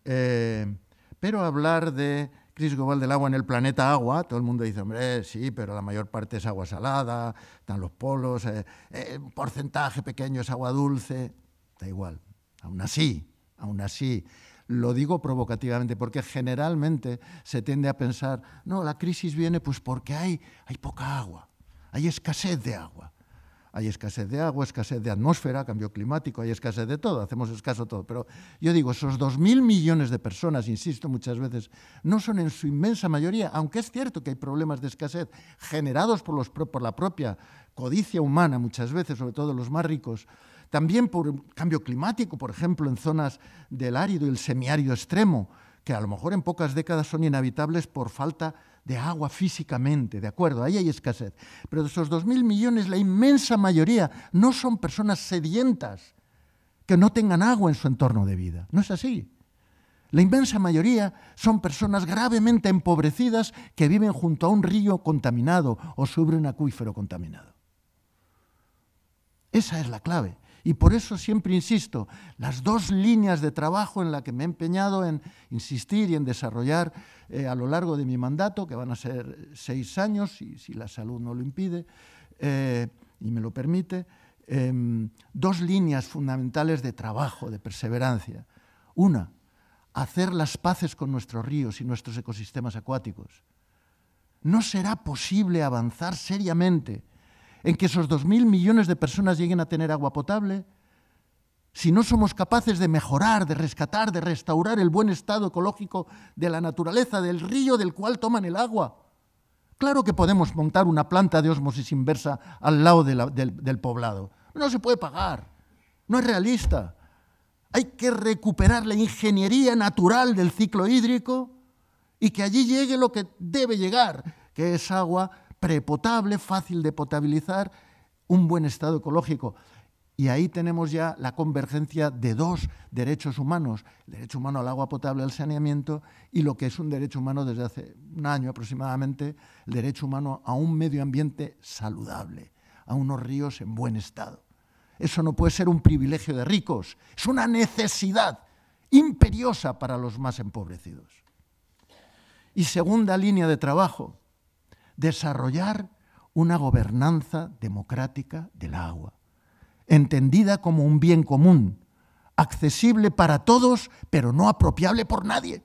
Pero hablar de crisis global del agua en el planeta agua, todo el mundo dice, hombre, sí, pero la mayor parte es agua salada, están los polos, un porcentaje pequeño es agua dulce, da igual. Aún así, lo digo provocativamente porque generalmente se tiende a pensar, no, la crisis viene pues porque hay poca agua, hay escasez de agua. Hay escasez de agua, escasez de atmósfera, cambio climático, hay escasez de todo, hacemos escaso todo. Pero yo digo, esos 2.000 millones de personas, insisto muchas veces, no son en su inmensa mayoría, aunque es cierto que hay problemas de escasez generados por la propia codicia humana muchas veces, sobre todo los más ricos, también por cambio climático, por ejemplo, en zonas del árido y el semiárido extremo, que a lo mejor en pocas décadas son inhabitables por falta de agua físicamente, ¿de acuerdo? Ahí hay escasez. Pero de esos 2.000 millones, la inmensa mayoría no son personas sedientas que no tengan agua en su entorno de vida. No es así. La inmensa mayoría son personas gravemente empobrecidas que viven junto a un río contaminado o sobre un acuífero contaminado. Esa es la clave. Y por eso siempre insisto, las dos líneas de trabajo en las que me he empeñado en insistir y en desarrollar a lo largo de mi mandato, que van a ser 6 años, si la salud no lo impide y me lo permite, dos líneas fundamentales de trabajo, de perseverancia. Una, hacer las paces con nuestros ríos y nuestros ecosistemas acuáticos. No será posible avanzar seriamente en que esos 2.000 millones de personas lleguen a tener agua potable si no somos capaces de mejorar, de rescatar, de restaurar el buen estado ecológico de la naturaleza, del río del cual toman el agua. Claro que podemos montar una planta de ósmosis inversa al lado del poblado. No se puede pagar, no es realista. Hay que recuperar la ingeniería natural del ciclo hídrico y que allí llegue lo que debe llegar, que es agua prepotable, fácil de potabilizar, un buen estado ecológico. Y ahí tenemos ya la convergencia de dos derechos humanos, el derecho humano al agua potable, al saneamiento, y lo que es un derecho humano desde hace un año aproximadamente, el derecho humano a un medio ambiente saludable, a unos ríos en buen estado. Eso no puede ser un privilegio de ricos, es una necesidad imperiosa para los más empobrecidos. Y segunda línea de trabajo, desarrollar una gobernanza democrática del agua, entendida como un bien común, accesible para todos, pero no apropiable por nadie.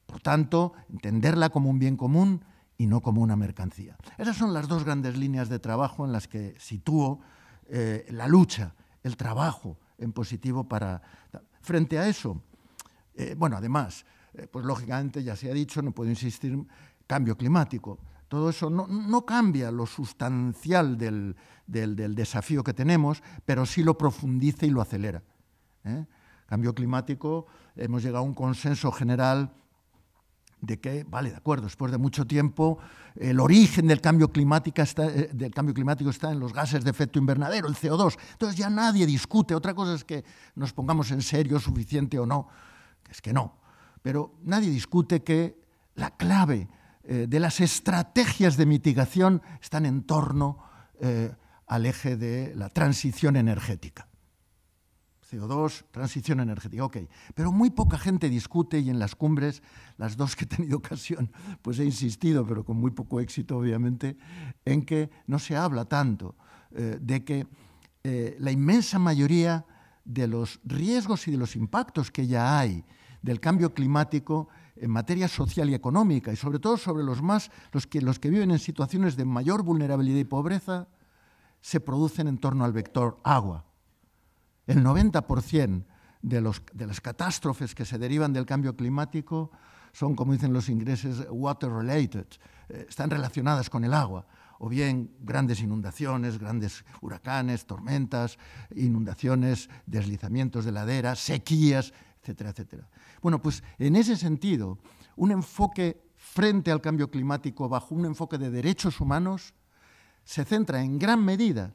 Por tanto, entenderla como un bien común y no como una mercancía. Esas son las dos grandes líneas de trabajo en las que sitúo la lucha, el trabajo en positivo para... Frente a eso, Bueno, además, pues lógicamente, ya se ha dicho, no puedo insistir, cambio climático. Todo eso no cambia lo sustancial del desafío que tenemos, pero sí lo profundiza y lo acelera. Cambio climático, hemos llegado a un consenso general de que, vale, de acuerdo, después de mucho tiempo, el origen del cambio climático está en los gases de efecto invernadero, el CO2. Entonces ya nadie discute. Otra cosa es que nos pongamos en serio, suficiente o no, que es que no. Pero nadie discute que la clave de las estrategias de mitigación están en torno al eje de la transición energética. CO2, transición energética, ok. Pero muy poca gente discute, y en las cumbres, las dos que he tenido ocasión, pues he insistido, pero con muy poco éxito, obviamente, en que no se habla tanto de que la inmensa mayoría de los riesgos y de los impactos que ya hay del cambio climático en materia social y económica, y sobre todo sobre los que viven en situaciones de mayor vulnerabilidad y pobreza, se producen en torno al vector agua. El 90% de las catástrofes que se derivan del cambio climático son, como dicen los ingleses, water-related, están relacionadas con el agua, o bien grandes inundaciones, grandes huracanes, tormentas, inundaciones, deslizamientos de laderas, sequías, etcétera, etcétera. Bueno, pues en ese sentido, un enfoque frente al cambio climático bajo un enfoque de derechos humanos se centra en gran medida,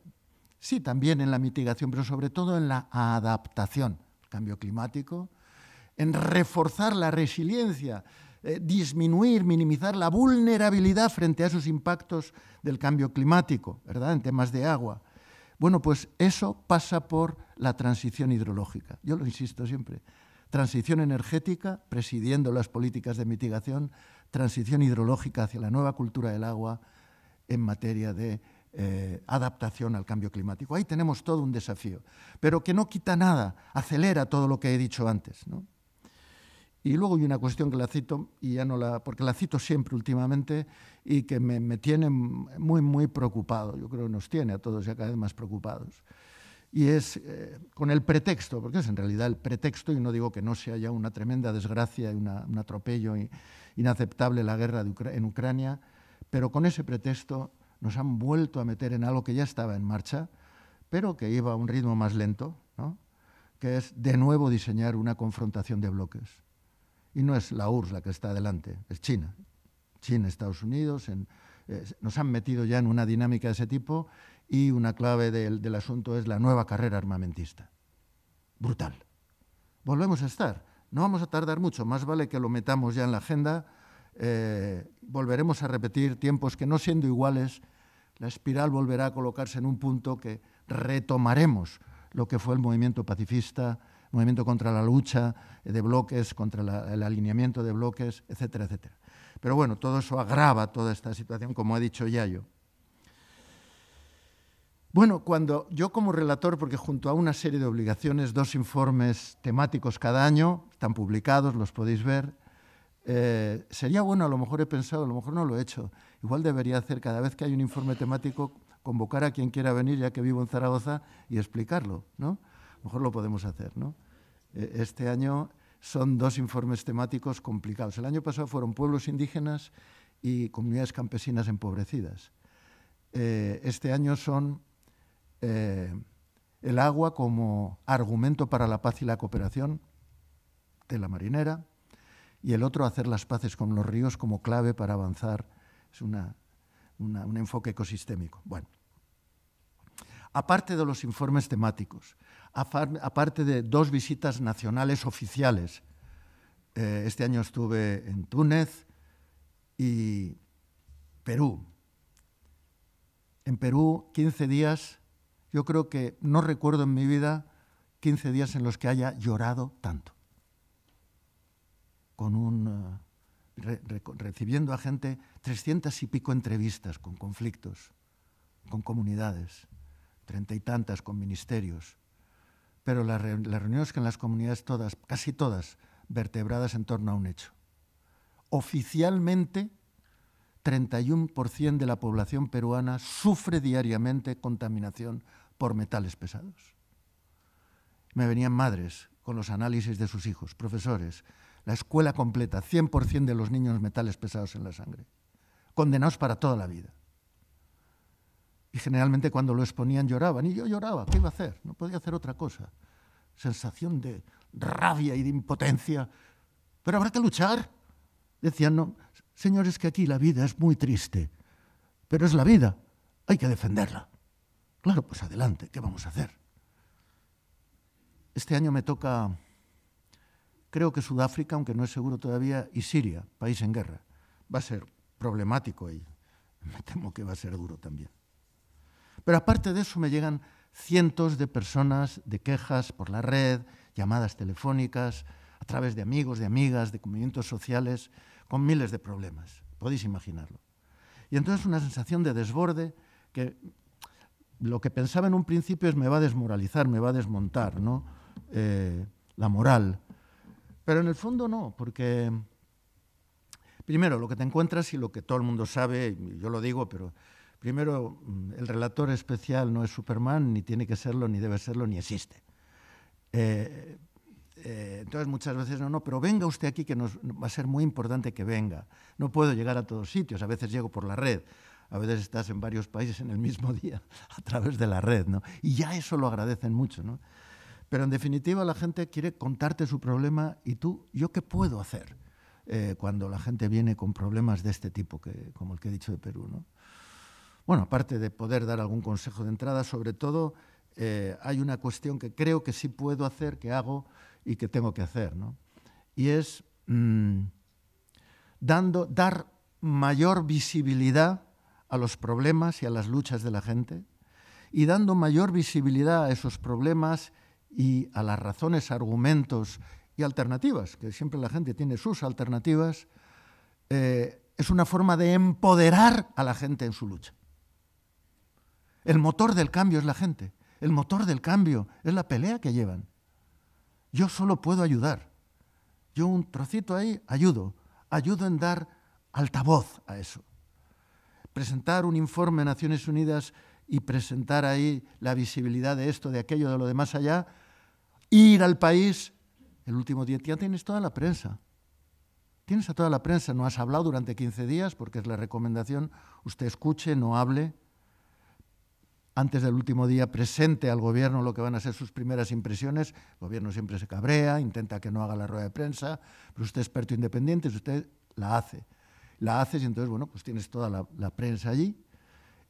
sí, también en la mitigación, pero sobre todo en la adaptación al cambio climático, en reforzar la resiliencia, disminuir, minimizar la vulnerabilidad frente a esos impactos del cambio climático, ¿verdad?, en temas de agua. Bueno, pues eso pasa por la transición hidrológica. Yo lo insisto siempre. Transición energética, presidiendo las políticas de mitigación, transición hidrológica hacia la nueva cultura del agua en materia de adaptación al cambio climático. Ahí tenemos todo un desafío, pero que no quita nada, acelera todo lo que he dicho antes, ¿no? Y luego hay una cuestión que la cito, y ya no porque la cito siempre últimamente y que me tiene muy, muy preocupado. Yo creo que nos tiene a todos ya cada vez más preocupados. Y es con el pretexto, porque es en realidad el pretexto, y no digo que no sea ya una tremenda desgracia y un atropello inaceptable la guerra en Ucrania, pero con ese pretexto nos han vuelto a meter en algo que ya estaba en marcha, pero que iba a un ritmo más lento, ¿no?, que es de nuevo diseñar una confrontación de bloques. Y no es la URSS la que está adelante, es China. China, Estados Unidos, nos han metido ya en una dinámica de ese tipo, y una clave del asunto es la nueva carrera armamentista. Brutal. Volvemos a estar. No vamos a tardar mucho, más vale que lo metamos ya en la agenda. Volveremos a repetir tiempos que, no siendo iguales, la espiral volverá a colocarse en un punto que retomaremos lo que fue el movimiento pacifista, movimiento contra la lucha de bloques, contra el alineamiento de bloques, etcétera, etcétera. Pero bueno, todo eso agrava toda esta situación, como ha dicho Yayo. Bueno, cuando yo como relator, porque junto a una serie de obligaciones, 2 informes temáticos cada año, están publicados, los podéis ver, sería bueno, a lo mejor he pensado, a lo mejor no lo he hecho, igual debería hacer cada vez que hay un informe temático, convocar a quien quiera venir, ya que vivo en Zaragoza, y explicarlo, ¿no? A lo mejor lo podemos hacer, ¿no? Este año son 2 informes temáticos complicados. El año pasado fueron pueblos indígenas y comunidades campesinas empobrecidas. Este año son el agua como argumento para la paz y la cooperación de la marinera, y el otro, hacer las paces con los ríos como clave para avanzar. Es un enfoque ecosistémico. Bueno, aparte de los informes temáticos, aparte de 2 visitas nacionales oficiales, este año estuve en Túnez y Perú. En Perú, 15 días, yo creo que no recuerdo en mi vida 15 días en los que haya llorado tanto. Recibiendo a gente, 300 y pico entrevistas con conflictos, con comunidades, 30 y tantas con ministerios, pero las reuniones que en las comunidades todas, casi todas, vertebradas en torno a un hecho. Oficialmente, 31% de la población peruana sufre diariamente contaminación por metales pesados. Me venían madres con los análisis de sus hijos, profesores, la escuela completa, 100% de los niños metales pesados en la sangre, condenados para toda la vida. Y generalmente cuando lo exponían lloraban, y yo lloraba, ¿qué iba a hacer? No podía hacer otra cosa. Sensación de rabia y de impotencia. Pero habrá que luchar. Decían, no, señores, que aquí la vida es muy triste, pero es la vida, hay que defenderla. Claro, pues adelante, ¿qué vamos a hacer? Este año me toca, creo que Sudáfrica, aunque no es seguro todavía, y Siria, país en guerra. Va a ser problemático y me temo que va a ser duro también. Pero aparte de eso me llegan cientos de personas, de quejas por la red, llamadas telefónicas, a través de amigos, de amigas, de movimientos sociales, con miles de problemas. Podéis imaginarlo. Y entonces una sensación de desborde que lo que pensaba en un principio es me va a desmoralizar, me va a desmontar, ¿no? La moral. Pero en el fondo no, porque primero lo que te encuentras y lo que todo el mundo sabe, y yo lo digo, pero primero el relator especial no es Superman, ni tiene que serlo, ni debe serlo, ni existe. Entonces muchas veces no, pero venga usted aquí que va a ser muy importante que venga. No puedo llegar a todos sitios, a veces llego por la red, a veces estás en varios países en el mismo día a través de la red, ¿no? Y ya eso lo agradecen mucho, ¿no? Pero en definitiva la gente quiere contarte su problema y tú, ¿yo qué puedo hacer cuando la gente viene con problemas de este tipo, como el que he dicho de Perú, ¿no? Bueno, aparte de poder dar algún consejo de entrada, sobre todo hay una cuestión que creo que sí puedo hacer, que hago y que tengo que hacer, ¿no? Y es dar mayor visibilidad a los problemas y a las luchas de la gente y dando mayor visibilidad a esos problemas y a las razones, argumentos y alternativas, que siempre la gente tiene sus alternativas, es una forma de empoderar a la gente en su lucha. El motor del cambio es la gente, el motor del cambio es la pelea que llevan. Yo solo puedo ayudar. Yo un trocito ahí ayudo en dar altavoz a eso. Presentar un informe a Naciones Unidas y presentar ahí la visibilidad de esto, de aquello, de lo de más allá, ir al país, el último día ya tienes toda la prensa. Tienes a toda la prensa, no has hablado durante 15 días, porque es la recomendación, usted escuche, no hable. Antes del último día presente al gobierno lo que van a ser sus primeras impresiones. El gobierno siempre se cabrea, intenta que no haga la rueda de prensa, pero usted es experto independiente, usted la hace. La haces y entonces, bueno, pues tienes toda la prensa allí.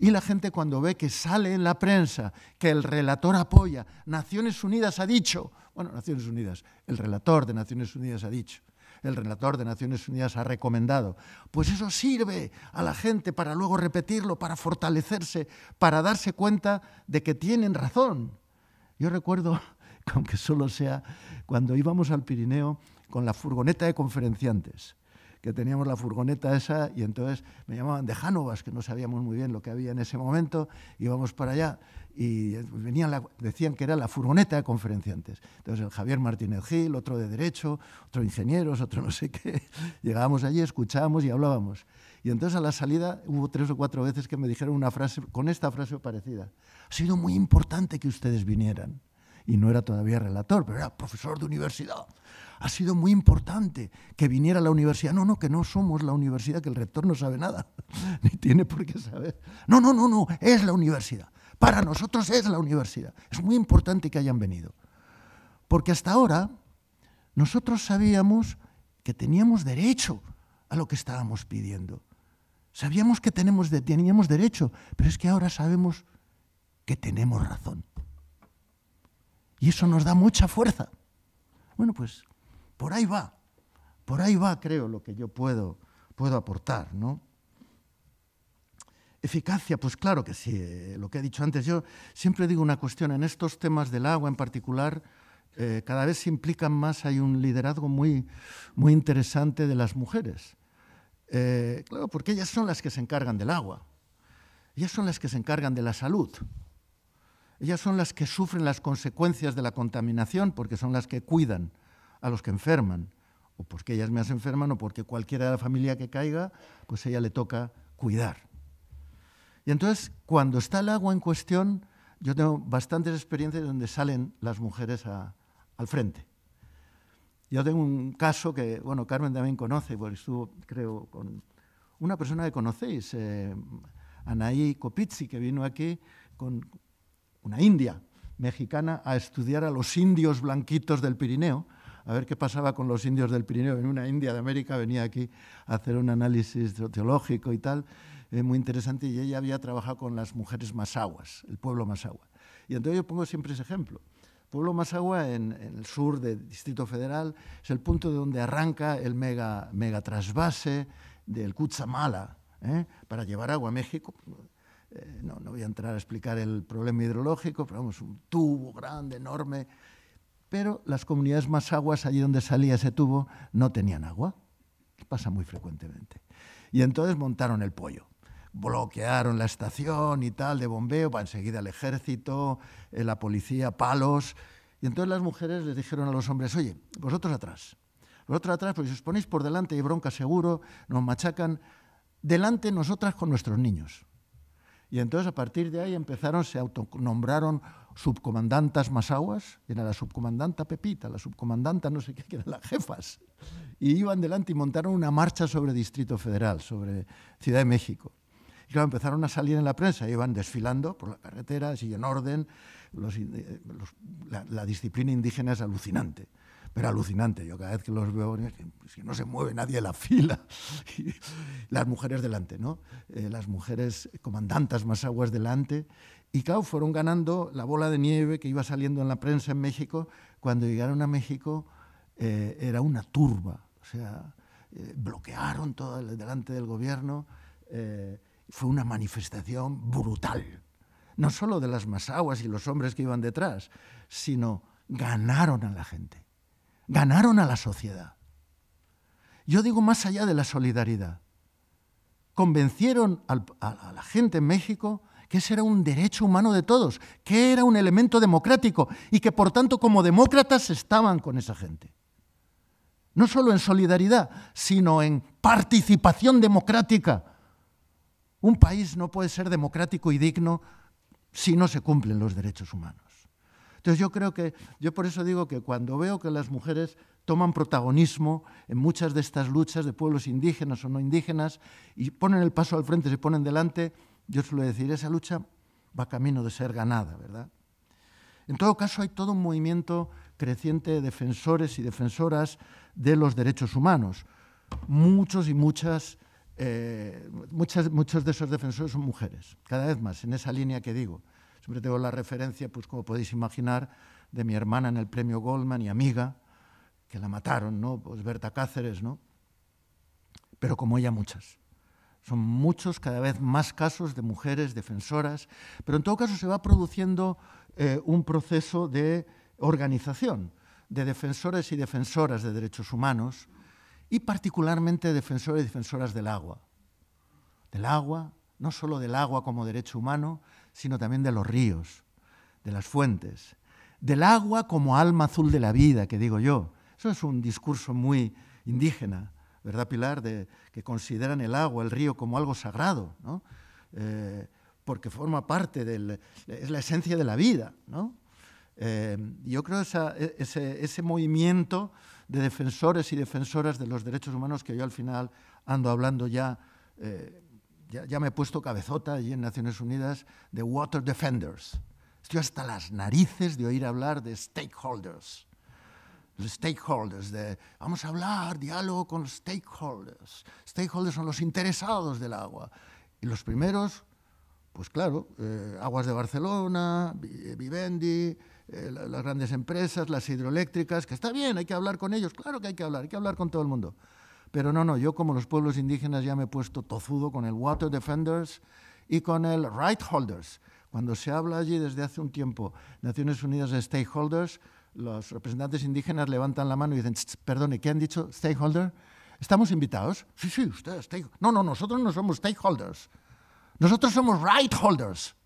Y la gente cuando ve que sale en la prensa, que el relator apoya, Naciones Unidas ha dicho, bueno, Naciones Unidas, el relator de Naciones Unidas ha dicho, el relator de Naciones Unidas ha recomendado, pues eso sirve a la gente para luego repetirlo, para fortalecerse, para darse cuenta de que tienen razón. Yo recuerdo, aunque solo sea, cuando íbamos al Pirineo con la furgoneta de conferenciantes, que teníamos la furgoneta esa y entonces me llamaban de Jánovas, que no sabíamos muy bien lo que había en ese momento, íbamos para allá y decían que era la furgoneta de conferenciantes. Entonces el Javier Martínez Gil, otro de Derecho, otro ingenieros, otro no sé qué, llegábamos allí, escuchábamos y hablábamos. Y entonces a la salida hubo 3 o 4 veces que me dijeron una frase, con esta frase parecida: ha sido muy importante que ustedes vinieran. Y no era todavía relator, pero era profesor de universidad. Ha sido muy importante que viniera a la universidad. No, que no somos la universidad, que el rector no sabe nada, ni tiene por qué saber. No, es la universidad. Para nosotros es la universidad. Es muy importante que hayan venido. Porque hasta ahora nosotros sabíamos que teníamos derecho a lo que estábamos pidiendo. Sabíamos que teníamos derecho, pero es que ahora sabemos que tenemos razón. Y eso nos da mucha fuerza. Bueno, pues por ahí va, creo, lo que yo puedo aportar, ¿no? Eficacia, pues claro que sí, lo que he dicho antes. Yo siempre digo una cuestión, en estos temas del agua en particular, cada vez se implican más, hay un liderazgo muy, muy interesante de las mujeres. Claro, porque ellas son las que se encargan del agua, ellas son las que se encargan de la salud. Ellas son las que sufren las consecuencias de la contaminación porque son las que cuidan a los que enferman, o porque ellas más enferman o porque cualquiera de la familia que caiga, pues a ella le toca cuidar. Y entonces, cuando está el agua en cuestión, yo tengo bastantes experiencias donde salen las mujeres al frente. Yo tengo un caso que, bueno, Carmen también conoce, porque estuvo, creo, con una persona que conocéis, Anaí Copizzi, que vino aquí con una india mexicana a estudiar a los indios blanquitos del Pirineo, a ver qué pasaba con los indios del Pirineo. En una India de América venía aquí a hacer un análisis teológico y tal, muy interesante, y ella había trabajado con las mujeres masahuas, el pueblo masahua. Y entonces yo pongo siempre ese ejemplo. El pueblo masahua en el sur del Distrito Federal es el punto de donde arranca el mega trasvase del Cutzamala, para llevar agua a México. No voy a entrar a explicar el problema hidrológico, pero vamos, un tubo grande, enorme. Pero las comunidades masahuas, allí donde salía ese tubo, no tenían agua. Pasa muy frecuentemente. Y entonces montaron el pollo. Bloquearon la estación y tal de bombeo, para enseguida el ejército, la policía, palos. Y entonces las mujeres les dijeron a los hombres, oye, vosotros atrás, porque si os ponéis por delante hay bronca seguro, nos machacan, delante nosotras con nuestros niños. Y entonces a partir de ahí se autonombraron subcomandantas masahuas, era la subcomandanta Pepita, la subcomandanta no sé qué, que eran las jefas, y iban delante y montaron una marcha sobre Distrito Federal, sobre Ciudad de México. Y claro, empezaron a salir en la prensa, iban desfilando por la carretera, así en orden, la disciplina indígena es alucinante. Pero alucinante, yo cada vez que los veo, es que no se mueve nadie en la fila. Y las mujeres delante, ¿no? Las mujeres comandantas masahuas delante. Y claro, fueron ganando la bola de nieve que iba saliendo en la prensa en México. Cuando llegaron a México era una turba, o sea, bloquearon todo delante del gobierno. Fue una manifestación brutal. No solo de las masahuas y los hombres que iban detrás, sino ganaron a la gente. Ganaron a la sociedad. Yo digo más allá de la solidaridad. Convencieron a la gente en México que ese era un derecho humano de todos, que era un elemento democrático y que por tanto como demócratas estaban con esa gente. No solo en solidaridad, sino en participación democrática. Un país no puede ser democrático y digno si no se cumplen los derechos humanos. Entonces yo por eso digo que cuando veo que las mujeres toman protagonismo en muchas de estas luchas de pueblos indígenas o no indígenas y ponen el paso al frente, se ponen delante, yo suelo decir, esa lucha va camino de ser ganada, ¿verdad? En todo caso, hay todo un movimiento creciente de defensores y defensoras de los derechos humanos. Muchos de esos defensores son mujeres, cada vez más, en esa línea que digo. Siempre tengo la referencia, pues como podéis imaginar, de mi hermana en el premio Goldman y amiga, que la mataron, ¿no? Pues Berta Cáceres, ¿no? Pero como ella muchas. Son muchos, cada vez más casos de mujeres defensoras, pero en todo caso se va produciendo un proceso de organización de defensores y defensoras de derechos humanos y particularmente defensores y defensoras del agua. Del agua, no solo del agua como derecho humano, sino también de los ríos, de las fuentes, del agua como alma azul de la vida, que digo yo. Eso es un discurso muy indígena, ¿verdad, Pilar? Que consideran el agua, el río, como algo sagrado, ¿no? Porque forma parte es la esencia de la vida, ¿no? Yo creo ese movimiento de defensores y defensoras de los derechos humanos que yo al final ando hablando ya me he puesto cabezota allí en Naciones Unidas de Water Defenders. Estoy hasta las narices de oír hablar de stakeholders. Los stakeholders, vamos a hablar, diálogo con los stakeholders. Stakeholders son los interesados del agua. Y los primeros, pues claro, Aguas de Barcelona, Vivendi, las grandes empresas, las hidroeléctricas, que está bien, hay que hablar con ellos, claro que hay que hablar con todo el mundo. Pero no, yo como los pueblos indígenas ya me he puesto tozudo con el Water Defenders y con el Right Holders. Cuando se habla allí desde hace un tiempo, Naciones Unidas de Stakeholders, los representantes indígenas levantan la mano y dicen, perdone, ¿qué han dicho? ¿Stakeholder? ¿Estamos invitados? Sí, usted, stakeholder. No, nosotros no somos stakeholders. Nosotros somos right holders.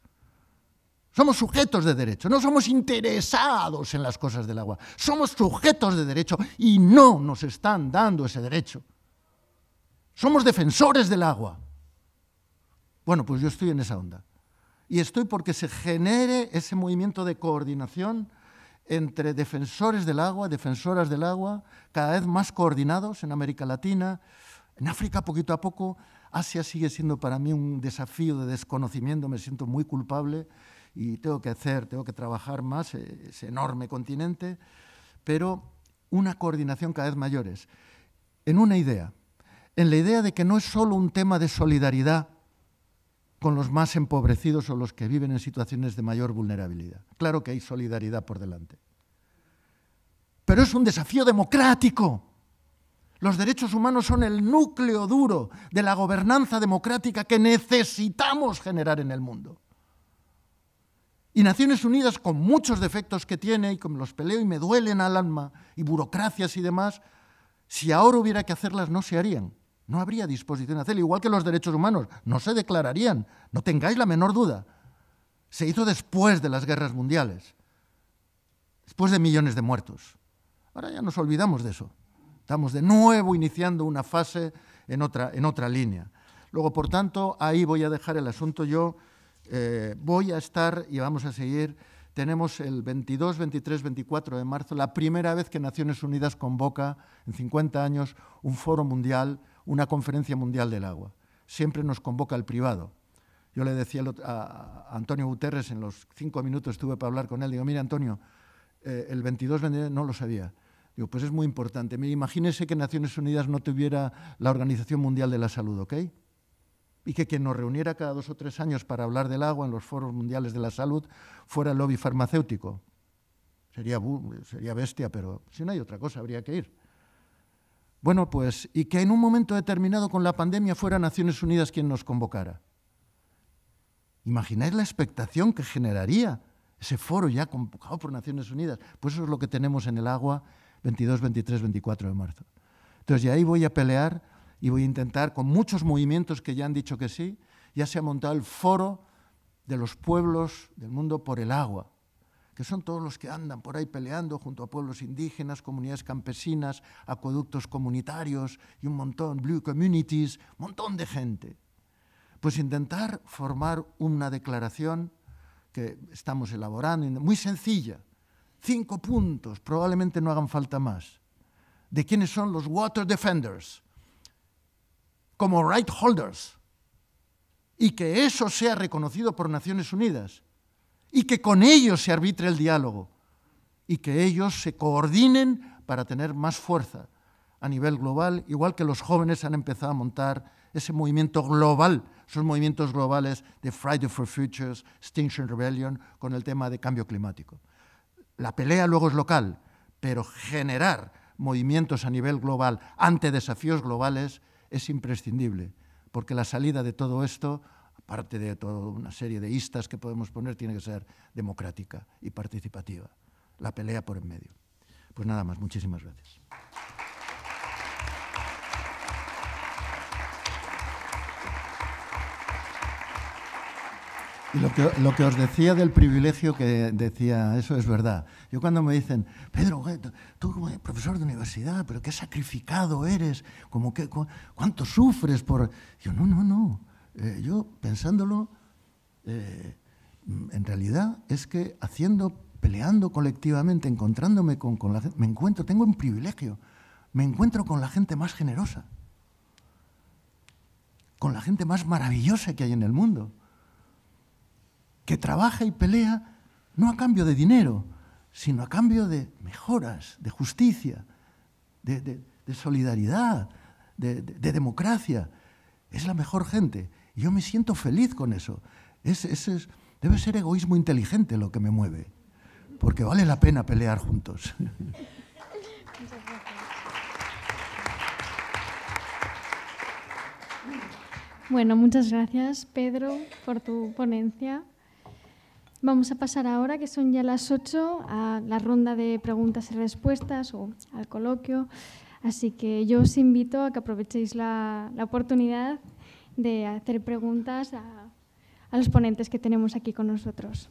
Somos sujetos de derecho, no somos interesados en las cosas del agua. Somos sujetos de derecho y no nos están dando ese derecho. Somos defensores del agua. Bueno, pues yo estoy en esa onda. Y estoy porque se genere ese movimiento de coordinación entre defensores del agua, defensoras del agua, cada vez más coordinados en América Latina. En África, poquito a poco, Asia sigue siendo para mí un desafío de desconocimiento, me siento muy culpable y tengo que trabajar más, ese enorme continente, pero una coordinación cada vez mayores. En una idea, en la idea de que no es solo un tema de solidaridad con los más empobrecidos o los que viven en situaciones de mayor vulnerabilidad. Claro que hay solidaridad por delante. Pero es un desafío democrático. Los derechos humanos son el núcleo duro de la gobernanza democrática que necesitamos generar en el mundo. Y Naciones Unidas, con muchos defectos que tiene, y como los peleo y me duelen al alma, y burocracias y demás, si ahora hubiera que hacerlas no se harían. No habría disposición de hacerlo, igual que los derechos humanos, no se declararían, no tengáis la menor duda. Se hizo después de las guerras mundiales, después de millones de muertos. Ahora ya nos olvidamos de eso. Estamos de nuevo iniciando una fase en otra línea. Luego, por tanto, ahí voy a dejar el asunto yo. Voy a estar y vamos a seguir. Tenemos el 22, 23, 24 de marzo, la primera vez que Naciones Unidas convoca en 50 años un foro mundial, una conferencia mundial del agua. Siempre nos convoca el privado. Yo le decía a Antonio Guterres, en los 5 minutos estuve para hablar con él, digo, mira Antonio, el 22, 23 no lo sabía. Digo, pues es muy importante. Imagínese que Naciones Unidas no tuviera la Organización Mundial de la Salud, ¿ok? Y que quien nos reuniera cada 2 o 3 años para hablar del agua en los foros mundiales de la salud fuera el lobby farmacéutico. Sería bestia, pero si no hay otra cosa, habría que ir. Bueno, pues, y que en un momento determinado con la pandemia fuera Naciones Unidas quien nos convocara. ¿Imagináis la expectación que generaría ese foro ya convocado por Naciones Unidas? Pues eso es lo que tenemos en el agua 22, 23, 24 de marzo. Entonces, y ahí voy a pelear y voy a intentar, con muchos movimientos que ya han dicho que sí, ya se ha montado el foro de los pueblos del mundo por el agua, que son todos los que andan por ahí peleando junto a pueblos indígenas, comunidades campesinas, acueductos comunitarios y un montón, blue communities, un montón de gente. Pues intentar formar una declaración que estamos elaborando, muy sencilla, 5 puntos, probablemente no hagan falta más, de quiénes son los water defenders, como right holders, y que eso sea reconocido por Naciones Unidas, y que con ellos se arbitre el diálogo, y que ellos se coordinen para tener más fuerza a nivel global, igual que los jóvenes han empezado a montar ese movimiento global, esos movimientos globales de Friday for Futures, Extinction Rebellion, con el tema de cambio climático. La pelea luego es local, pero generar movimientos a nivel global ante desafíos globales es imprescindible, porque la salida de todo esto, aparte de toda una serie de istas que podemos poner, tiene que ser democrática y participativa. La pelea por en medio. Pues nada más, muchísimas gracias. Y lo que os decía del privilegio que decía, eso es verdad. Yo cuando me dicen, Pedro, tú como profesor de universidad, pero qué sacrificado eres, como que, cuánto sufres por... Yo, no. Yo, pensándolo, en realidad es que peleando colectivamente, encontrándome con la gente, tengo un privilegio, me encuentro con la gente más generosa, con la gente más maravillosa que hay en el mundo, que trabaja y pelea no a cambio de dinero, sino a cambio de mejoras, de justicia, de solidaridad, de democracia. Es la mejor gente. Y yo me siento feliz con eso. Debe ser egoísmo inteligente lo que me mueve, porque vale la pena pelear juntos. Bueno, muchas gracias, Pedro, por tu ponencia. Vamos a pasar ahora, que son ya las 8, a la ronda de preguntas y respuestas o al coloquio. Así que yo os invito a que aprovechéis la oportunidad de hacer preguntas a los ponentes que tenemos aquí con nosotros.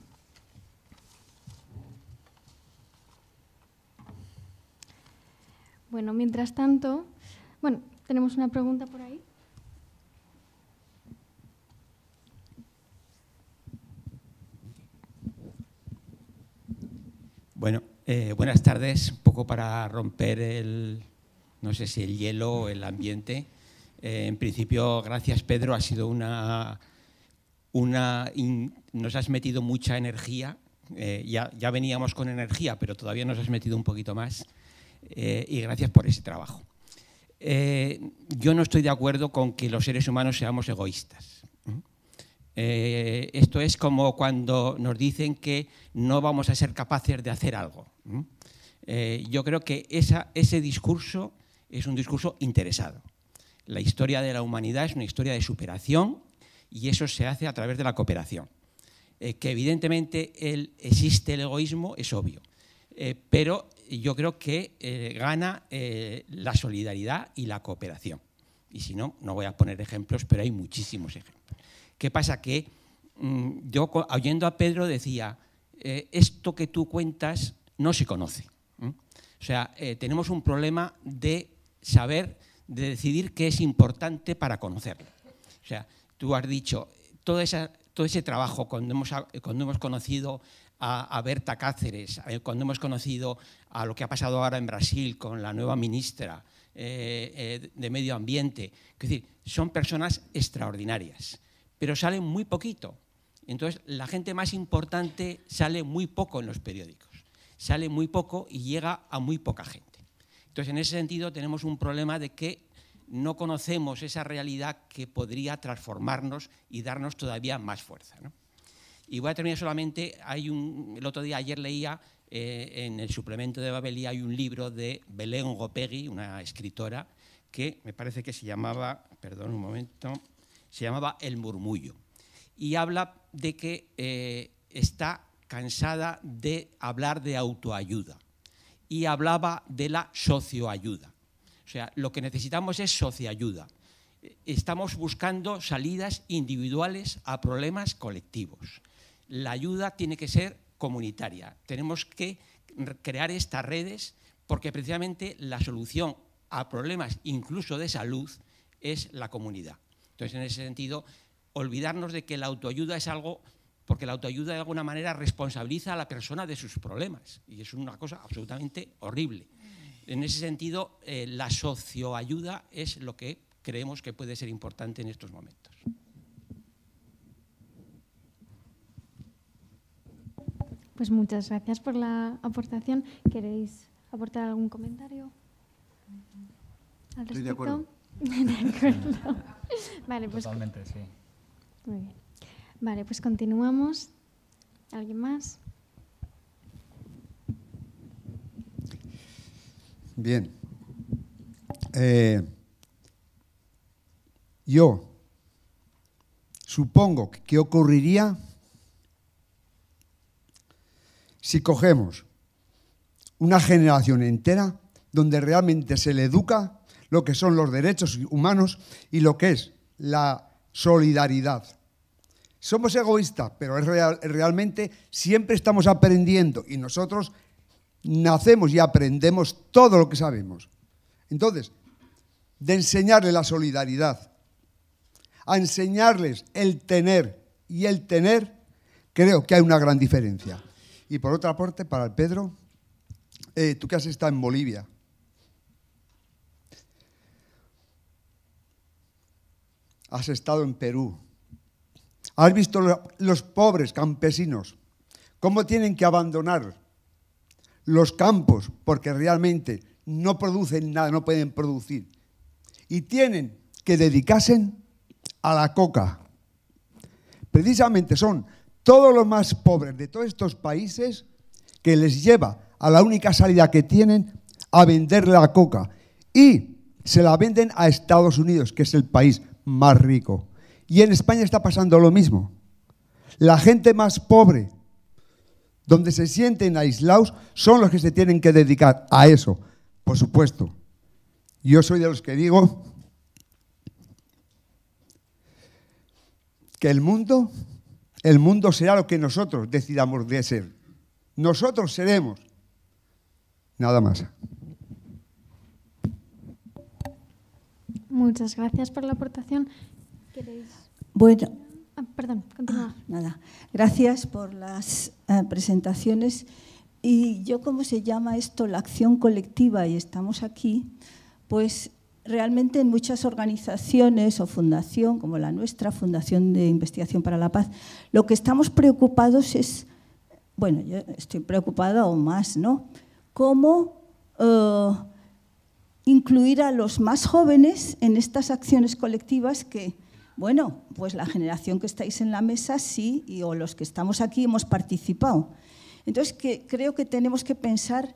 Bueno, mientras tanto, tenemos una pregunta por ahí. Bueno, Buenas tardes. Un poco para romper no sé si el hielo o el ambiente. En principio, gracias Pedro, ha sido nos has metido mucha energía. Ya veníamos con energía, pero todavía nos has metido un poquito más. Y gracias por ese trabajo. Yo no estoy de acuerdo con que los seres humanos seamos egoístas. Esto es como cuando nos dicen que no vamos a ser capaces de hacer algo. Yo creo que ese discurso es un discurso interesado. La historia de la humanidad es una historia de superación y eso se hace a través de la cooperación. Que evidentemente existe el egoísmo, es obvio, pero yo creo que gana la solidaridad y la cooperación. Y si no, no voy a poner ejemplos, pero hay muchísimos ejemplos. ¿Qué pasa? Que yo, oyendo a Pedro, decía, esto que tú cuentas no se conoce. O sea, tenemos un problema de saber, de decidir qué es importante para conocerlo. O sea, tú has dicho, todo ese trabajo, cuando hemos conocido a Berta Cáceres, cuando hemos conocido a lo que ha pasado ahora en Brasil con la nueva ministra de Medio Ambiente, es decir, son personas extraordinarias, pero salen muy poquito. Entonces, la gente más importante sale muy poco en los periódicos, sale muy poco y llega a muy poca gente. Entonces, en ese sentido, tenemos un problema de que no conocemos esa realidad que podría transformarnos y darnos todavía más fuerza, ¿no? Y voy a terminar solamente, ayer leía en el suplemento de Babelí, hay un libro de Belén Gopegui, una escritora, que me parece que se llamaba, perdón un momento, se llamaba El murmullo. Y habla de que está cansada de hablar de autoayuda y hablaba de la socioayuda. O sea, lo que necesitamos es socioayuda. Estamos buscando salidas individuales a problemas colectivos. La ayuda tiene que ser comunitaria. Tenemos que crear estas redes porque precisamente la solución a problemas incluso de salud es la comunidad. Entonces, en ese sentido, olvidarnos de que la autoayuda es algo, porque la autoayuda de alguna manera responsabiliza a la persona de sus problemas y es una cosa absolutamente horrible. En ese sentido, la socioayuda es lo que creemos que puede ser importante en estos momentos. Pues muchas gracias por la aportación. ¿Queréis aportar algún comentario al respecto? Estoy de acuerdo. De acuerdo. Vale, pues, totalmente, sí. muy bien. Vale, pues continuamos. ¿Alguien más? Bien. Yo supongo que ocurriría si cogemos una generación entera donde realmente se le educa lo que son los derechos humanos y lo que es la solidaridad. Somos egoístas, pero realmente siempre estamos aprendiendo y nosotros nacemos y aprendemos todo lo que sabemos. Entonces, de enseñarles la solidaridad, a enseñarles el tener y el tener, creo que hay una gran diferencia. Y por otra parte, para el Pedro, tú que has estado en Bolivia, has estado en Perú, has visto los pobres campesinos, cómo tienen que abandonar los campos porque realmente no producen nada, no pueden producir. Y tienen que dedicarse a la coca. Precisamente son todos los más pobres de todos estos países que les lleva a la única salida que tienen a vender la coca. Y se la venden a Estados Unidos, que es el país más rico. Y en España está pasando lo mismo. La gente más pobre, donde se sienten aislados, son los que se tienen que dedicar a eso. Por supuesto, yo soy de los que digo que el mundo será lo que nosotros decidamos de ser. Nosotros seremos. Nada más. Muchas gracias por la aportación. ¿Queréis? Bueno. Perdón, continúa. Nada. Gracias por las presentaciones. Y yo, ¿cómo se llama esto? La acción colectiva, y estamos aquí, pues realmente en muchas organizaciones o fundación, como la nuestra, Fundación de Investigación para la Paz, lo que estamos preocupados es, bueno, yo estoy preocupada aún más, ¿no? Cómo incluir a los más jóvenes en estas acciones colectivas que, bueno, pues la generación que estáis en la mesa sí, o los que estamos aquí hemos participado. Entonces, creo que tenemos que pensar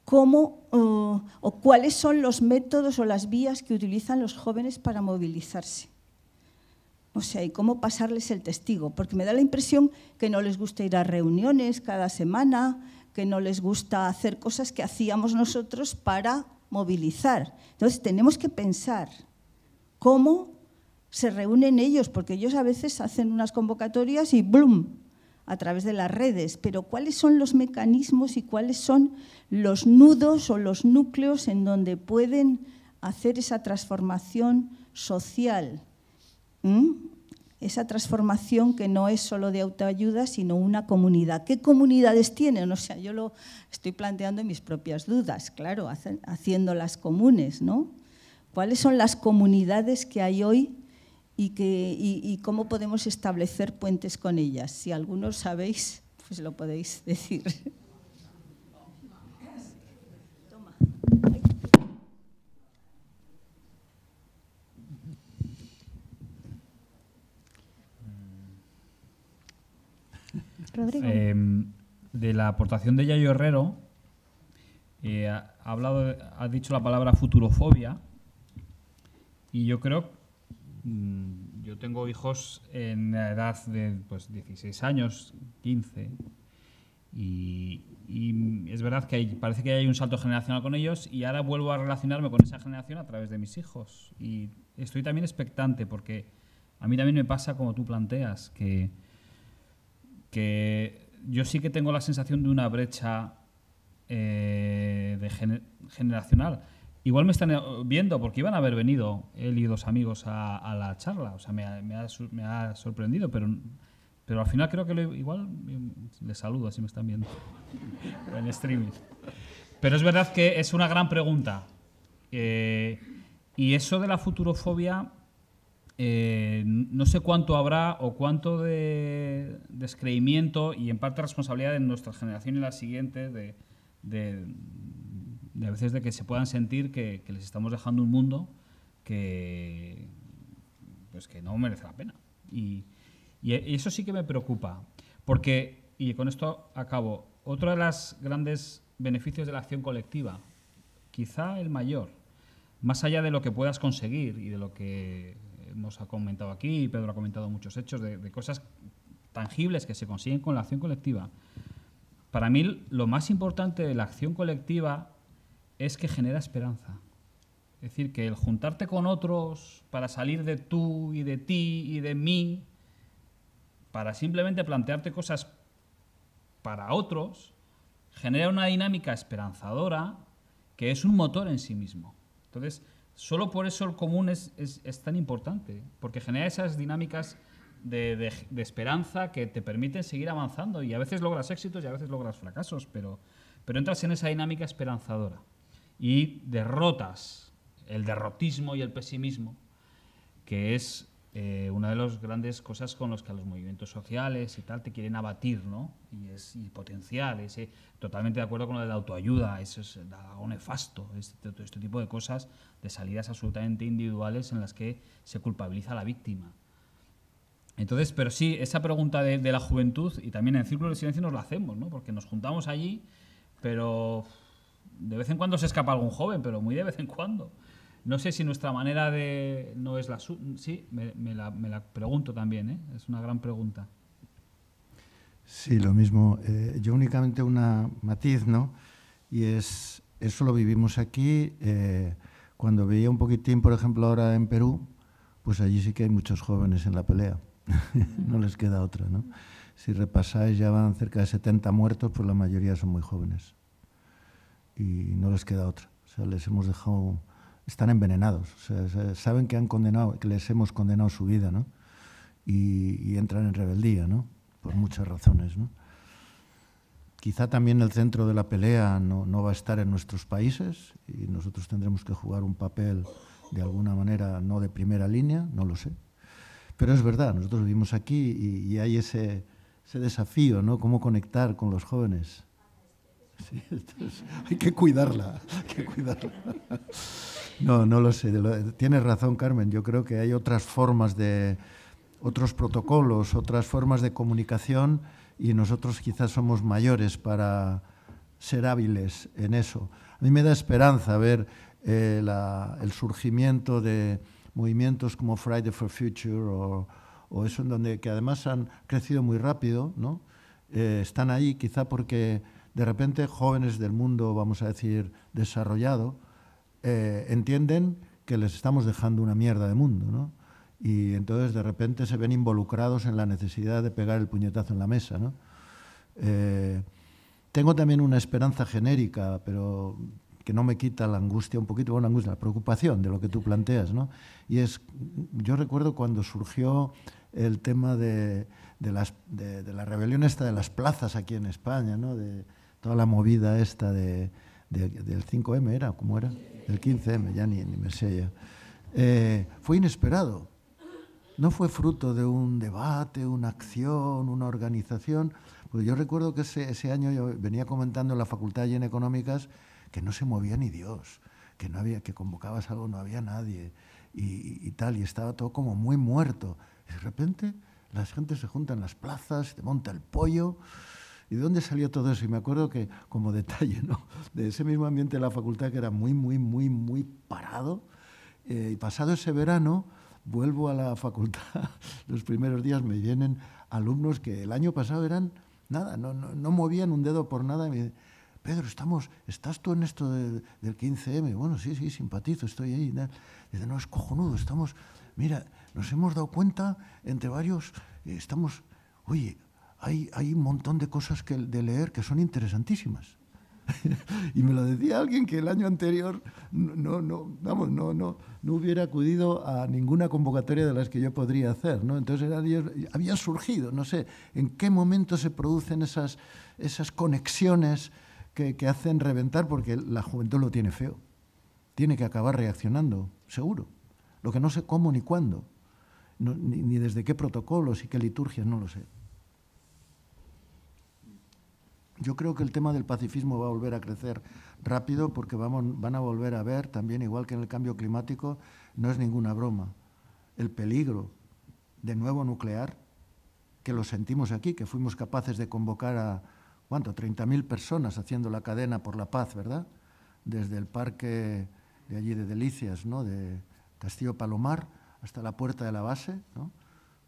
cómo o cuáles son los métodos o las vías que utilizan los jóvenes para movilizarse. O sea, y cómo pasarles el testigo, porque me da la impresión que no les gusta ir a reuniones cada semana, que no les gusta hacer cosas que hacíamos nosotros para movilizar. Entonces, tenemos que pensar cómo se reúnen ellos, porque ellos a veces hacen unas convocatorias y ¡blum!, a través de las redes, pero ¿cuáles son los mecanismos y cuáles son los nudos o los núcleos en donde pueden hacer esa transformación social? Esa transformación que no es solo de autoayuda, sino una comunidad. ¿Qué comunidades tienen? O sea, yo lo estoy planteando en mis propias dudas, claro, haciéndolas comunes, ¿no? ¿Cuáles son las comunidades que hay hoy y cómo podemos establecer puentes con ellas? Si algunos sabéis, pues lo podéis decir. Toma. Rodrigo. De la aportación de Yayo Herrero, ha dicho la palabra futurofobia, y yo creo, yo tengo hijos en la edad de 16 años, 15, y es verdad que parece que hay un salto generacional con ellos, y ahora vuelvo a relacionarme con esa generación a través de mis hijos. Y estoy también expectante, porque a mí también me pasa como tú planteas, que yo sí que tengo la sensación de una brecha generacional. Igual me están viendo, porque iban a haber venido él y dos amigos a la charla. O sea, me ha sorprendido, pero al final creo que igual les saludo si me están viendo en streaming. Pero es verdad que es una gran pregunta. Y eso de la futurofobia, no sé cuánto habrá o cuánto de descreimiento y en parte responsabilidad de nuestra generación y las siguientes de a veces de que se puedan sentir que les estamos dejando un mundo que no merece la pena. Y eso sí que me preocupa, porque, y con esto acabo, otro de los grandes beneficios de la acción colectiva, quizá el mayor, más allá de lo que puedas conseguir y de lo que hemos comentado aquí, Pedro ha comentado muchos hechos, de cosas tangibles que se consiguen con la acción colectiva. Para mí, lo más importante de la acción colectiva es que genera esperanza. Es decir, que el juntarte con otros para salir de tú y de ti y de mí, para simplemente plantearte cosas para otros, genera una dinámica esperanzadora que es un motor en sí mismo. Entonces, solo por eso el común es tan importante, porque genera esas dinámicas de esperanza que te permiten seguir avanzando, y a veces logras éxitos y a veces logras fracasos, pero entras en esa dinámica esperanzadora y derrotas el derrotismo y el pesimismo, que es una de las grandes cosas con las que los movimientos sociales y tal te quieren abatir, ¿no? Y potenciar. Totalmente de acuerdo con lo de la autoayuda, eso es algo nefasto, este tipo de cosas, de salidas absolutamente individuales en las que se culpabiliza a la víctima. Entonces, pero sí, esa pregunta de la juventud, y también en Círculo de Silencio nos la hacemos, ¿no? Porque nos juntamos allí, pero de vez en cuando se escapa algún joven, pero muy de vez en cuando. No sé si nuestra manera no es la suya. Sí, me la pregunto también, ¿eh? Es una gran pregunta. Sí, lo mismo. Yo únicamente una matiz, ¿no? Y eso lo vivimos aquí. Cuando veía un poquitín, por ejemplo, ahora en Perú, pues allí sí que hay muchos jóvenes en la pelea. No les queda otra, ¿no? Si repasáis, ya van cerca de 70 muertos, pues la mayoría son muy jóvenes. Y no les queda otra. O sea, les hemos dejado... Están envenenados. O sea, saben que les hemos condenado su vida, ¿no? Y entran en rebeldía, ¿no? Por muchas razones, ¿no? quizá también el centro de la pelea no va a estar en nuestros países y nosotros tendremos que jugar un papel de alguna manera no de primera línea, no lo sé. Pero es verdad, nosotros vivimos aquí y hay ese desafío, ¿no? Cómo conectar con los jóvenes. Sí, hay que cuidarla, hay que cuidarla. No lo sé. Tienes razón, Carmen. Yo creo que hay otras formas otros protocolos, otras formas de comunicación y nosotros quizás somos mayores para ser hábiles en eso. A mí me da esperanza ver el surgimiento de movimientos como Friday for Future o eso en donde que además han crecido muy rápido, ¿no? Están ahí quizá porque de repente jóvenes del mundo, vamos a decir, desarrollado, entienden que les estamos dejando una mierda de mundo, ¿no? Y entonces de repente se ven involucrados en la necesidad de pegar el puñetazo en la mesa, ¿no? Tengo también una esperanza genérica, pero que no me quita la angustia un poquito, bueno, angustia, la preocupación de lo que tú planteas, ¿no? Y yo recuerdo cuando surgió el tema de la rebelión esta de las plazas aquí en España, ¿no? De toda la movida esta del 5M, ¿era? ¿Cómo era? Del 15M, ya ni me sé ya. Fue inesperado. No fue fruto de un debate, una acción, una organización. Pues yo recuerdo que ese año yo venía comentando en la Facultad de Económicas que no se movía ni Dios, que convocabas algo, no había nadie y tal, y estaba todo como muy muerto. Y de repente la gente se junta en las plazas, te monta el pollo. ¿Y de dónde salió todo eso? Y me acuerdo que, como detalle, ¿no?, de ese mismo ambiente de la facultad que era muy, muy, muy, muy parado, y pasado ese verano vuelvo a la facultad, los primeros días me vienen alumnos que el año pasado eran nada, no movían un dedo por nada, y me dicen: Pedro, ¿estás tú en esto del 15M? Bueno, sí, simpatizo, estoy ahí. Dice: no, es cojonudo, mira, nos hemos dado cuenta entre varios, oye, hay un montón de cosas de leer que son interesantísimas. Y me lo decía alguien que el año anterior no hubiera acudido a ninguna convocatoria de las que yo podría hacer, ¿no? Entonces había surgido, no sé, en qué momento se producen esas conexiones que hacen reventar, porque la juventud lo tiene feo. Tiene que acabar reaccionando, seguro. Lo que no sé cómo ni cuándo, ni desde qué protocolos y qué liturgias, no lo sé. Yo creo que el tema del pacifismo va a volver a crecer rápido porque van a volver a ver también, igual que en el cambio climático, no es ninguna broma, el peligro de nuevo nuclear, que lo sentimos aquí, que fuimos capaces de convocar a, ¿cuánto?, 30.000 personas haciendo la cadena por la paz, ¿verdad? Desde el parque de allí de Delicias, ¿no?, de Castillo Palomar hasta la puerta de la base, ¿no?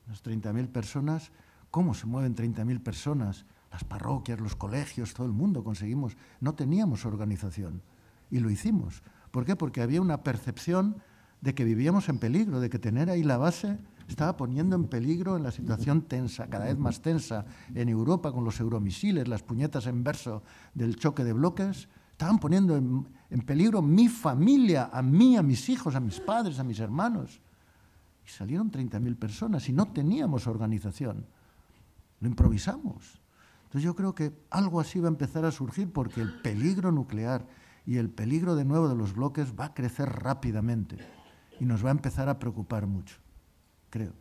Las 30.000 personas. ¿Cómo se mueven 30.000 personas? Las parroquias, los colegios, todo el mundo conseguimos. No teníamos organización y lo hicimos. ¿Por qué? Porque había una percepción de que vivíamos en peligro, de que tener ahí la base estaba poniendo en peligro en la situación tensa, cada vez más tensa en Europa con los euromisiles, las puñetas en verso del choque de bloques. Estaban poniendo en peligro mi familia, a mí, a mis hijos, a mis padres, a mis hermanos. Y salieron 30.000 personas y no teníamos organización. Lo improvisamos. Entonces yo creo que algo así va a empezar a surgir porque el peligro nuclear y el peligro de nuevo de los bloques va a crecer rápidamente y nos va a empezar a preocupar mucho, creo.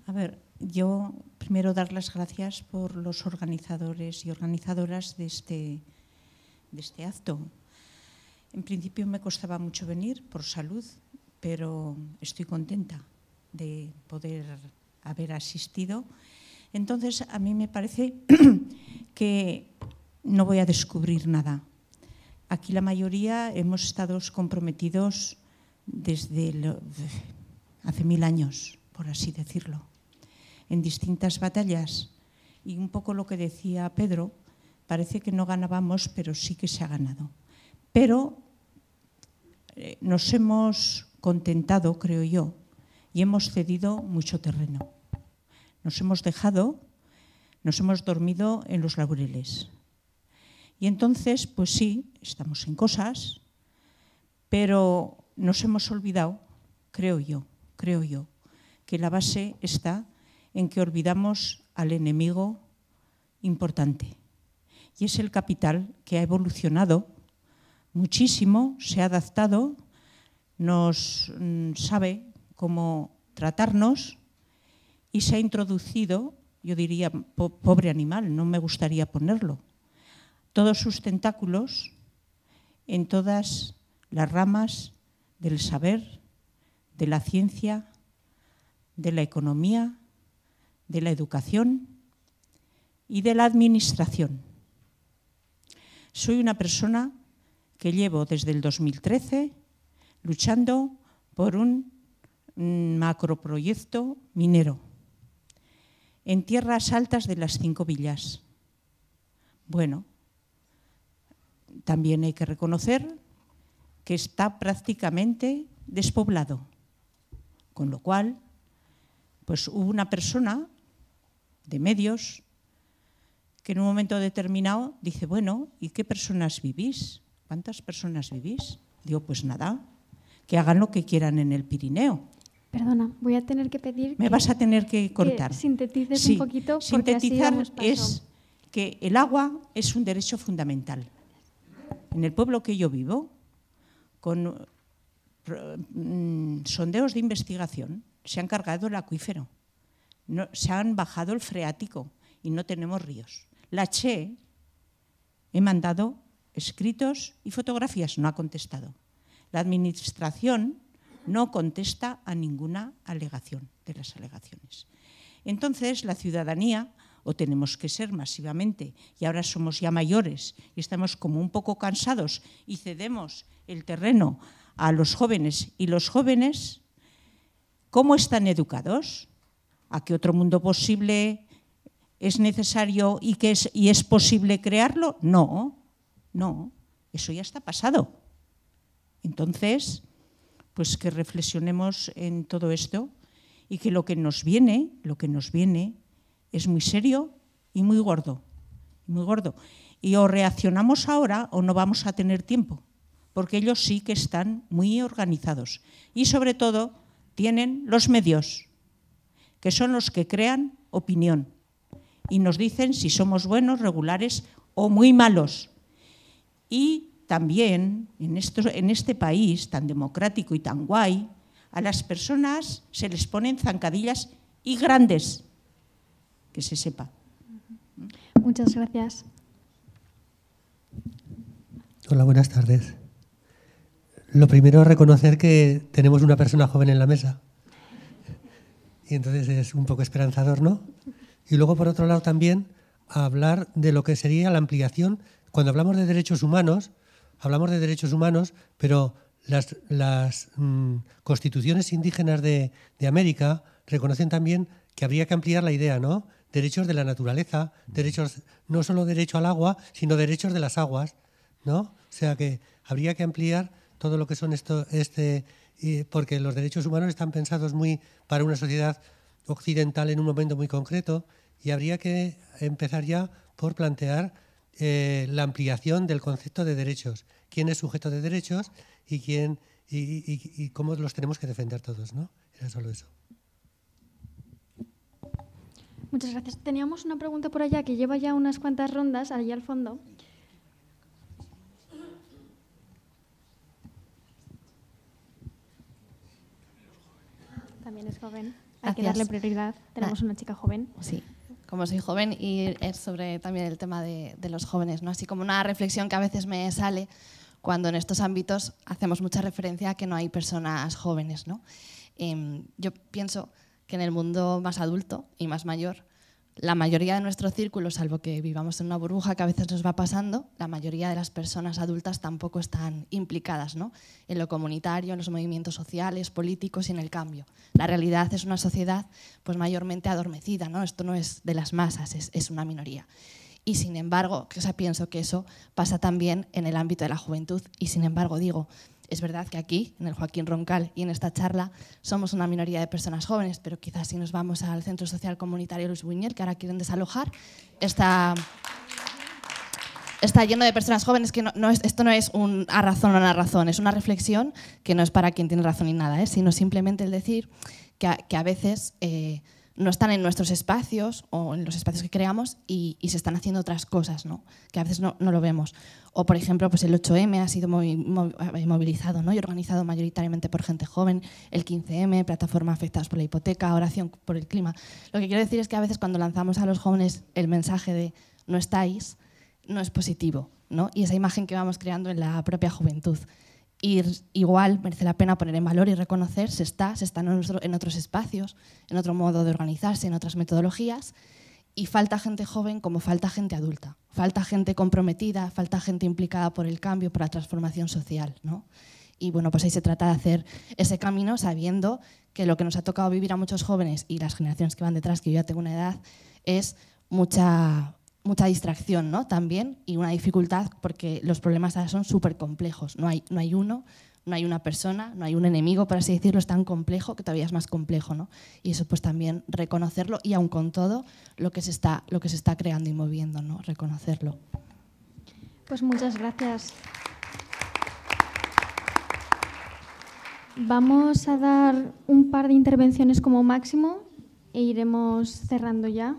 A ver, yo primero dar las gracias por los organizadores y organizadoras de este acto. En principio me costaba mucho venir por salud, pero estoy contenta de poder haber asistido. Entonces, a mí me parece que no voy a descubrir nada. Aquí la mayoría hemos estado comprometidos desde hace 1000 años, por así decirlo, en distintas batallas. Y un poco lo que decía Pedro, parece que no ganábamos, pero sí que se ha ganado. Pero nos hemos contentado, creo yo, y hemos cedido mucho terreno. Nos hemos dormido en los laureles. Y entonces, pues sí, estamos en cosas, pero nos hemos olvidado, creo yo, que la base está en que olvidamos al enemigo importante. y es el capital que ha evolucionado muchísimo, se ha adaptado, nos sabe cómo tratarnos y se ha introducido, yo diría, pobre animal, no me gustaría ponerlo, todos sus tentáculos en todas las ramas del saber, de la ciencia, de la economía, de la educación y de la administración. Soy una persona que llevo desde el 2013 luchando por un macroproyecto minero en tierras altas de las 5 villas. Bueno, también hay que reconocer que está prácticamente despoblado, con lo cual, pues hubo una persona de medios que en un momento determinado dice, bueno, ¿y qué personas vivís? ¿Cuántas personas vivís? Digo, pues nada, que hagan lo que quieran en el Pirineo. Perdona, voy a tener que pedir Me vas a tener que cortar. Que sintetices Sí, un poquito. sintetizar porque así damos paso. es que el agua es un derecho fundamental. En el pueblo que yo vivo, con sondeos de investigación, se han cargado el acuífero, se han bajado el freático y no tenemos ríos. La Che, he mandado escritos y fotografías, no ha contestado. La administración no contesta a ninguna alegación de las alegaciones. Entonces, la ciudadanía, o tenemos que ser masivamente, y ahora somos ya mayores y estamos como un poco cansados y cedemos el terreno a los jóvenes, y los jóvenes, ¿cómo están educados? ¿A qué otro mundo posible es necesario y es posible crearlo? No, no, eso ya está pasado. Entonces, pues que reflexionemos en todo esto y que lo que nos viene es muy serio y muy gordo, muy gordo. Y o reaccionamos ahora o no vamos a tener tiempo, porque ellos sí que están muy organizados y sobre todo tienen los medios, que son los que crean opinión y nos dicen si somos buenos, regulares o muy malos. Y también en este país tan democrático y tan guay, a las personas se les ponen zancadillas y grandes, que se sepa. Muchas gracias. Hola, buenas tardes. Lo primero es reconocer que tenemos una persona joven en la mesa. Y entonces es un poco esperanzador, ¿no? Y luego, por otro lado, también hablar de lo que sería la ampliación. Cuando hablamos de derechos humanos, pero las constituciones indígenas de América reconocen también que habría que ampliar la idea, ¿no? Derechos de la naturaleza, derechos, no solo derecho al agua, sino derechos de las aguas, ¿no? O sea que habría que ampliar todo lo que son porque los derechos humanos están pensados muy para una sociedad occidental en un momento muy concreto, y habría que empezar ya por plantear la ampliación del concepto de derechos. ¿Quién es sujeto de derechos y cómo los tenemos que defender todos, ¿no? Era solo eso. Muchas gracias. Teníamos una pregunta por allá que lleva ya unas cuantas rondas, allá al fondo. También es joven. Hay que darle prioridad. Tenemos una chica joven. Sí, como soy joven, y es sobre también el tema de los jóvenes, ¿no? Así como una reflexión que a veces me sale cuando en estos ámbitos hacemos mucha referencia a que no hay personas jóvenes, ¿no? Yo pienso que en el mundo más adulto y más mayor, la mayoría de nuestro círculo, salvo que vivamos en una burbuja que a veces nos va pasando, la mayoría de las personas adultas tampoco están implicadas, ¿no? En lo comunitario, en los movimientos sociales, políticos y en el cambio. La realidad es una sociedad pues mayormente adormecida, ¿no? Esto no es de las masas, es una minoría. Y sin embargo, pienso que eso pasa también en el ámbito de la juventud. Y sin embargo, digo, es verdad que aquí, en el Joaquín Roncal y en esta charla, somos una minoría de personas jóvenes, pero quizás si nos vamos al Centro Social Comunitario Luis Buñuel, que ahora quieren desalojar, está lleno de personas jóvenes que esto no es a razón o no a razón, es una reflexión que no es para quien tiene razón ni nada, sino simplemente el decir que a veces no están en nuestros espacios o en los espacios que creamos y se están haciendo otras cosas, ¿no? Que a veces no lo vemos. O, por ejemplo, pues el 8M ha sido movilizado, ¿no? Y organizado mayoritariamente por gente joven, el 15M, plataforma afectadas por la hipoteca, oración por el clima. Lo que quiero decir es que a veces cuando lanzamos a los jóvenes el mensaje de no estáis, no es positivo, ¿no? Y esa imagen que vamos creando en la propia juventud. Y igual merece la pena poner en valor y reconocer se está en otros espacios, en otro modo de organizarse, en otras metodologías, y falta gente joven como falta gente adulta, falta gente comprometida, falta gente implicada por el cambio, por la transformación social, ¿no? Y bueno, pues ahí se trata de hacer ese camino sabiendo que lo que nos ha tocado vivir a muchos jóvenes y las generaciones que van detrás, que yo ya tengo una edad, es mucha distracción, ¿no? También, y una dificultad porque los problemas son súper complejos. No hay uno, no hay una persona, no hay un enemigo, por así decirlo, es tan complejo que todavía es más complejo, ¿no? Y eso pues también reconocerlo y aun con todo lo que se está creando y moviendo, ¿no? Reconocerlo. Pues muchas gracias. Vamos a dar un par de intervenciones como máximo e iremos cerrando ya.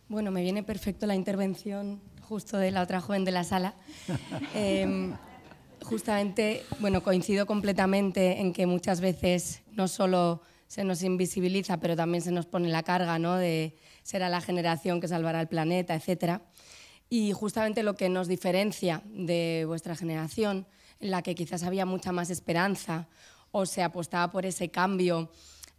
Bueno, me viene perfecto la intervención justo de la otra joven de la sala. Justamente, bueno, coincido completamente en que muchas veces no solo se nos invisibiliza, pero también se nos pone la carga, ¿no? De será la generación que salvará el planeta, etc. Y justamente lo que nos diferencia de vuestra generación, en la que quizás había mucha más esperanza o se apostaba por ese cambio,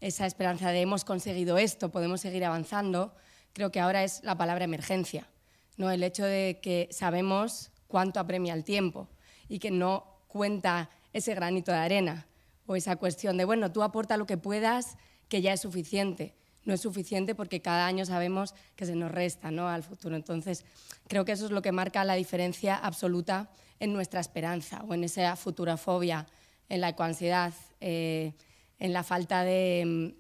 esa esperanza de hemos conseguido esto, podemos seguir avanzando, creo que ahora es la palabra emergencia, ¿no? El hecho de que sabemos cuánto apremia el tiempo y que no cuenta ese granito de arena o esa cuestión de, bueno, tú aporta lo que puedas, que ya es suficiente. No es suficiente porque cada año sabemos que se nos resta, ¿no? Al futuro. Entonces, creo que eso es lo que marca la diferencia absoluta en nuestra esperanza o en esa futurofobia, en la ecoansiedad, en la falta de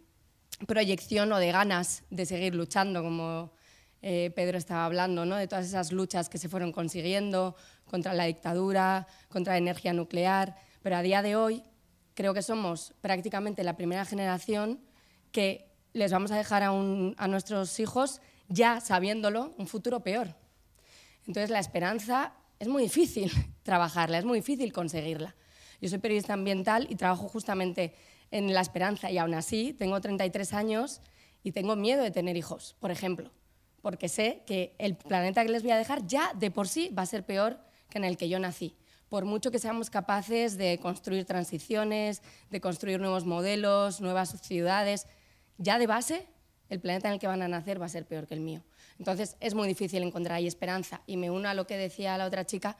proyección o de ganas de seguir luchando, como Pedro estaba hablando, ¿no? De todas esas luchas que se fueron consiguiendo contra la dictadura, contra la energía nuclear, pero a día de hoy creo que somos prácticamente la primera generación que les vamos a dejar a nuestros hijos, ya sabiéndolo, un futuro peor. Entonces la esperanza es muy difícil trabajarla, es muy difícil conseguirla. Yo soy periodista ambiental y trabajo justamente en la esperanza y aún así tengo 33 años y tengo miedo de tener hijos, por ejemplo, porque sé que el planeta que les voy a dejar ya de por sí va a ser peor que en el que yo nací. Por mucho que seamos capaces de construir transiciones, de construir nuevos modelos, nuevas ciudades, ya de base el planeta en el que van a nacer va a ser peor que el mío. Entonces es muy difícil encontrar ahí esperanza y me uno a lo que decía la otra chica,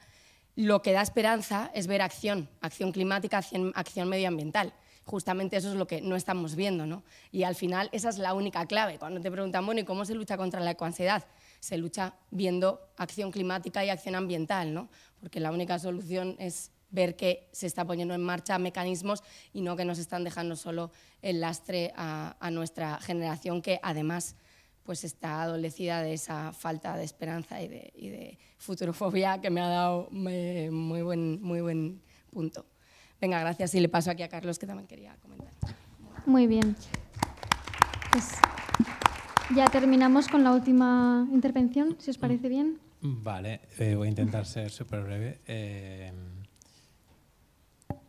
lo que da esperanza es ver acción climática, acción medioambiental. Justamente eso es lo que no estamos viendo, ¿no? Y al final esa es la única clave. Cuando te preguntan, bueno, ¿y cómo se lucha contra la ecoansiedad? Se lucha viendo acción climática y acción ambiental, ¿no? Porque la única solución es ver que se está poniendo en marcha mecanismos y no que nos están dejando solo el lastre a nuestra generación, que además pues está adolecida de esa falta de esperanza y de futurofobia, que me ha dado muy buen punto. Venga, gracias. Y le paso aquí a Carlos, que también quería comentar. Muy bien. Pues ya terminamos con la última intervención, si os parece bien. Vale, voy a intentar ser súper breve.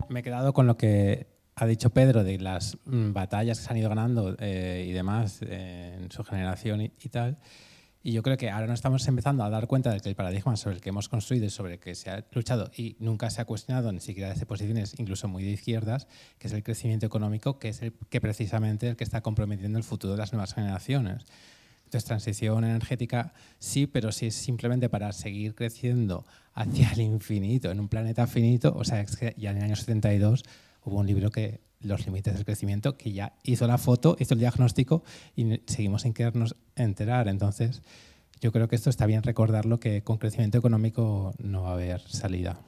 Me he quedado con lo que ha dicho Pedro de las batallas que se han ido ganando y demás en su generación y tal. Y yo creo que ahora nos estamos empezando a dar cuenta de que el paradigma sobre el que hemos construido y sobre el que se ha luchado y nunca se ha cuestionado ni siquiera desde posiciones incluso muy de izquierdas, que es el crecimiento económico, que es el que precisamente el que está comprometiendo el futuro de las nuevas generaciones. Entonces, transición energética sí, pero si es simplemente para seguir creciendo hacia el infinito, en un planeta finito, o sea, es que ya en el año 72 hubo un libro que los límites del crecimiento, que ya hizo la foto, hizo el diagnóstico y seguimos sin querernos enterar. Entonces, yo creo que esto está bien recordarlo, que con crecimiento económico no va a haber salida.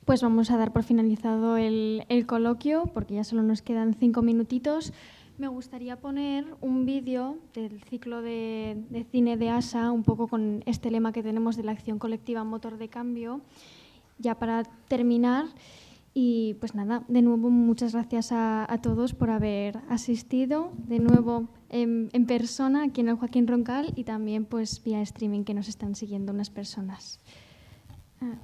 Pues vamos a dar por finalizado el coloquio, porque ya solo nos quedan 5 minutitos. Me gustaría poner un vídeo del ciclo de cine de ASA, un poco con este lema que tenemos de la acción colectiva motor de cambio. ya para terminar, y pues nada, de nuevo muchas gracias a todos por haber asistido, de nuevo en persona aquí en el Joaquín Roncal y también pues vía streaming que nos están siguiendo unas personas. A ver.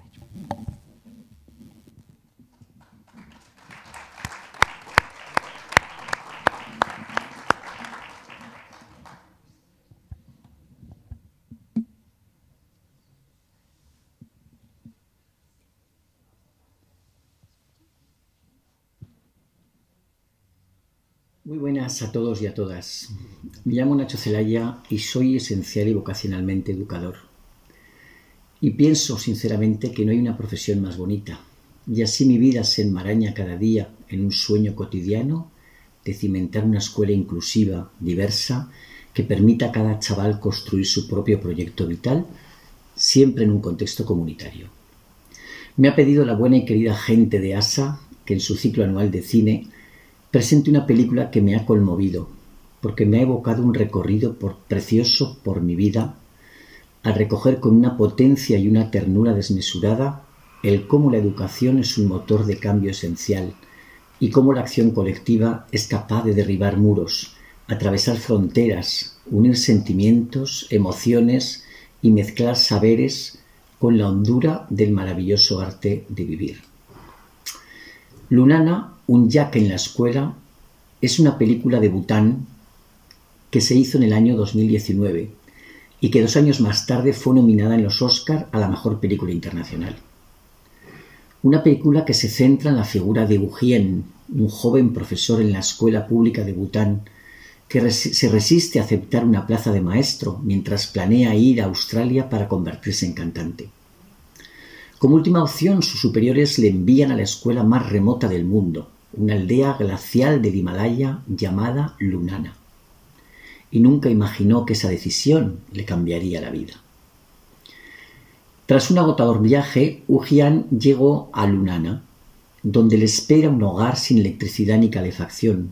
Muy buenas a todos y a todas. Me llamo Nacho Zelaya y soy esencial y vocacionalmente educador. Y pienso sinceramente que no hay una profesión más bonita. Y así mi vida se enmaraña cada día en un sueño cotidiano de cimentar una escuela inclusiva, diversa, que permita a cada chaval construir su propio proyecto vital, siempre en un contexto comunitario. Me ha pedido la buena y querida gente de ASA que en su ciclo anual de cine presente una película que me ha conmovido, porque me ha evocado un recorrido precioso por mi vida, al recoger con una potencia y una ternura desmesurada el cómo la educación es un motor de cambio esencial y cómo la acción colectiva es capaz de derribar muros, atravesar fronteras, unir sentimientos, emociones y mezclar saberes con la hondura del maravilloso arte de vivir. Lunana, un Jack en la escuela, es una película de Bután que se hizo en el año 2019 y que 2 años más tarde fue nominada en los Oscar a la mejor película internacional. Una película que se centra en la figura de Ujien, un joven profesor en la escuela pública de Bután que se resiste a aceptar una plaza de maestro mientras planea ir a Australia para convertirse en cantante. Como última opción, sus superiores le envían a la escuela más remota del mundo, una aldea glacial del Himalaya llamada Lunana. Y nunca imaginó que esa decisión le cambiaría la vida. Tras un agotador viaje, Ujien llegó a Lunana, donde le espera un hogar sin electricidad ni calefacción,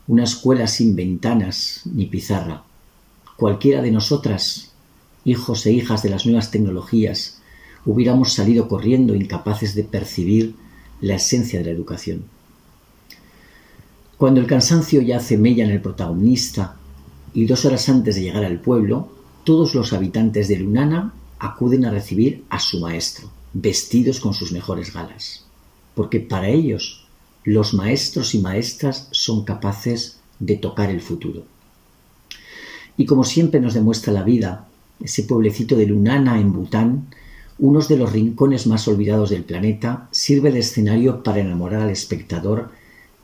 una escuela sin ventanas ni pizarra. Cualquiera de nosotras, hijos e hijas de las nuevas tecnologías, hubiéramos salido corriendo incapaces de percibir la esencia de la educación. Cuando el cansancio ya hace mella en el protagonista y 2 horas antes de llegar al pueblo, todos los habitantes de Lunana acuden a recibir a su maestro, vestidos con sus mejores galas, porque para ellos los maestros y maestras son capaces de tocar el futuro. Y como siempre nos demuestra la vida, ese pueblecito de Lunana en Bután, uno de los rincones más olvidados del planeta, sirve de escenario para enamorar al espectador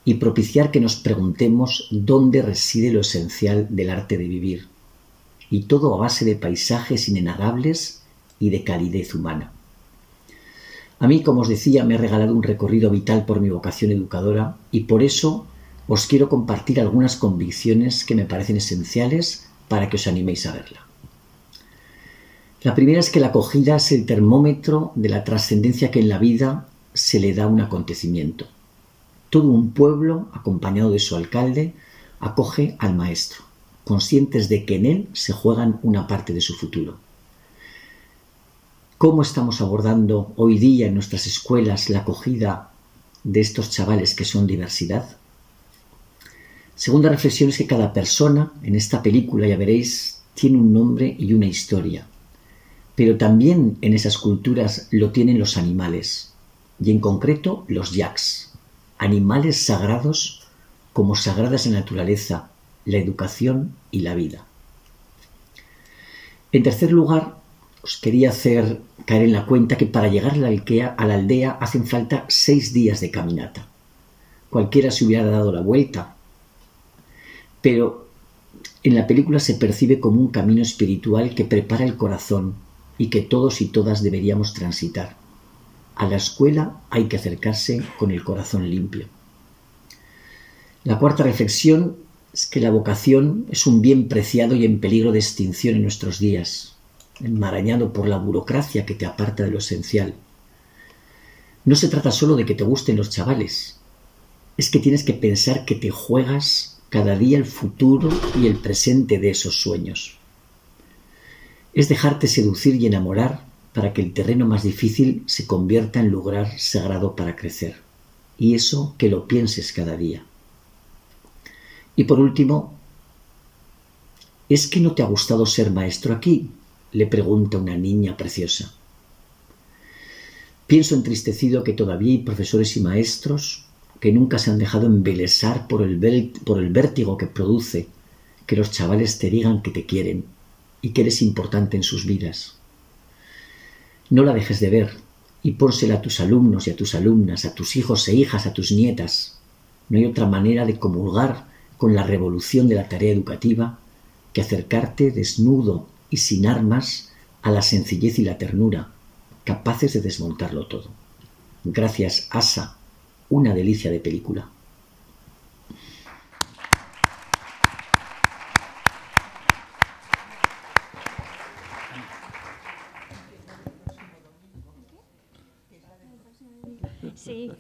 y propiciar que nos preguntemos dónde reside lo esencial del arte de vivir. Y todo a base de paisajes inenarrables y de calidez humana. A mí, como os decía, me ha regalado un recorrido vital por mi vocación educadora y por eso os quiero compartir algunas convicciones que me parecen esenciales para que os animéis a verla. La primera es que la acogida es el termómetro de la trascendencia que en la vida se le da a un acontecimiento. Todo un pueblo, acompañado de su alcalde, acoge al maestro, conscientes de que en él se juegan una parte de su futuro. ¿Cómo estamos abordando hoy día en nuestras escuelas la acogida de estos chavales que son diversidad? Segunda reflexión es que cada persona en esta película, ya veréis, tiene un nombre y una historia. Pero también en esas culturas lo tienen los animales, y en concreto los yaks, animales sagrados como sagradas la naturaleza, la educación y la vida. En tercer lugar, os quería hacer caer en la cuenta que para llegar a la aldea hacen falta 6 días de caminata. Cualquiera se hubiera dado la vuelta, pero en la película se percibe como un camino espiritual que prepara el corazón y que todos y todas deberíamos transitar. A la escuela hay que acercarse con el corazón limpio. La cuarta reflexión es que la vocación es un bien preciado y en peligro de extinción en nuestros días, enmarañado por la burocracia que te aparta de lo esencial. No se trata solo de que te gusten los chavales, es que tienes que pensar que te juegas cada día el futuro y el presente de esos sueños. Es dejarte seducir y enamorar para que el terreno más difícil se convierta en lugar sagrado para crecer. Y eso que lo pienses cada día. Y por último, ¿es que no te ha gustado ser maestro aquí?, le pregunta una niña preciosa. Pienso entristecido que todavía hay profesores y maestros que nunca se han dejado embelesar por el vértigo que produce que los chavales te digan que te quieren y que eres importante en sus vidas. No la dejes de ver y pónsela a tus alumnos y a tus alumnas, a tus hijos e hijas, a tus nietas. No hay otra manera de comulgar con la revolución de la tarea educativa que acercarte desnudo y sin armas a la sencillez y la ternura, capaces de desmontarlo todo. Gracias, Asa, una delicia de película. Sí.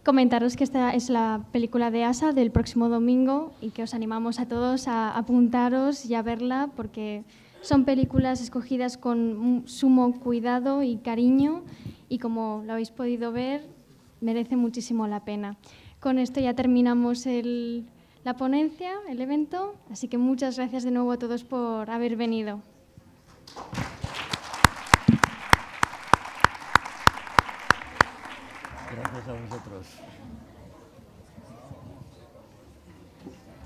Comentaros que esta es la película de Asa del próximo domingo y que os animamos a todos a apuntaros y a verla porque son películas escogidas con sumo cuidado y cariño y como lo habéis podido ver, merece muchísimo la pena. Con esto ya terminamos la ponencia, el evento, así que muchas gracias de nuevo a todos por haber venido. Gracias a vosotros.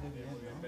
Muy bien, ¿no?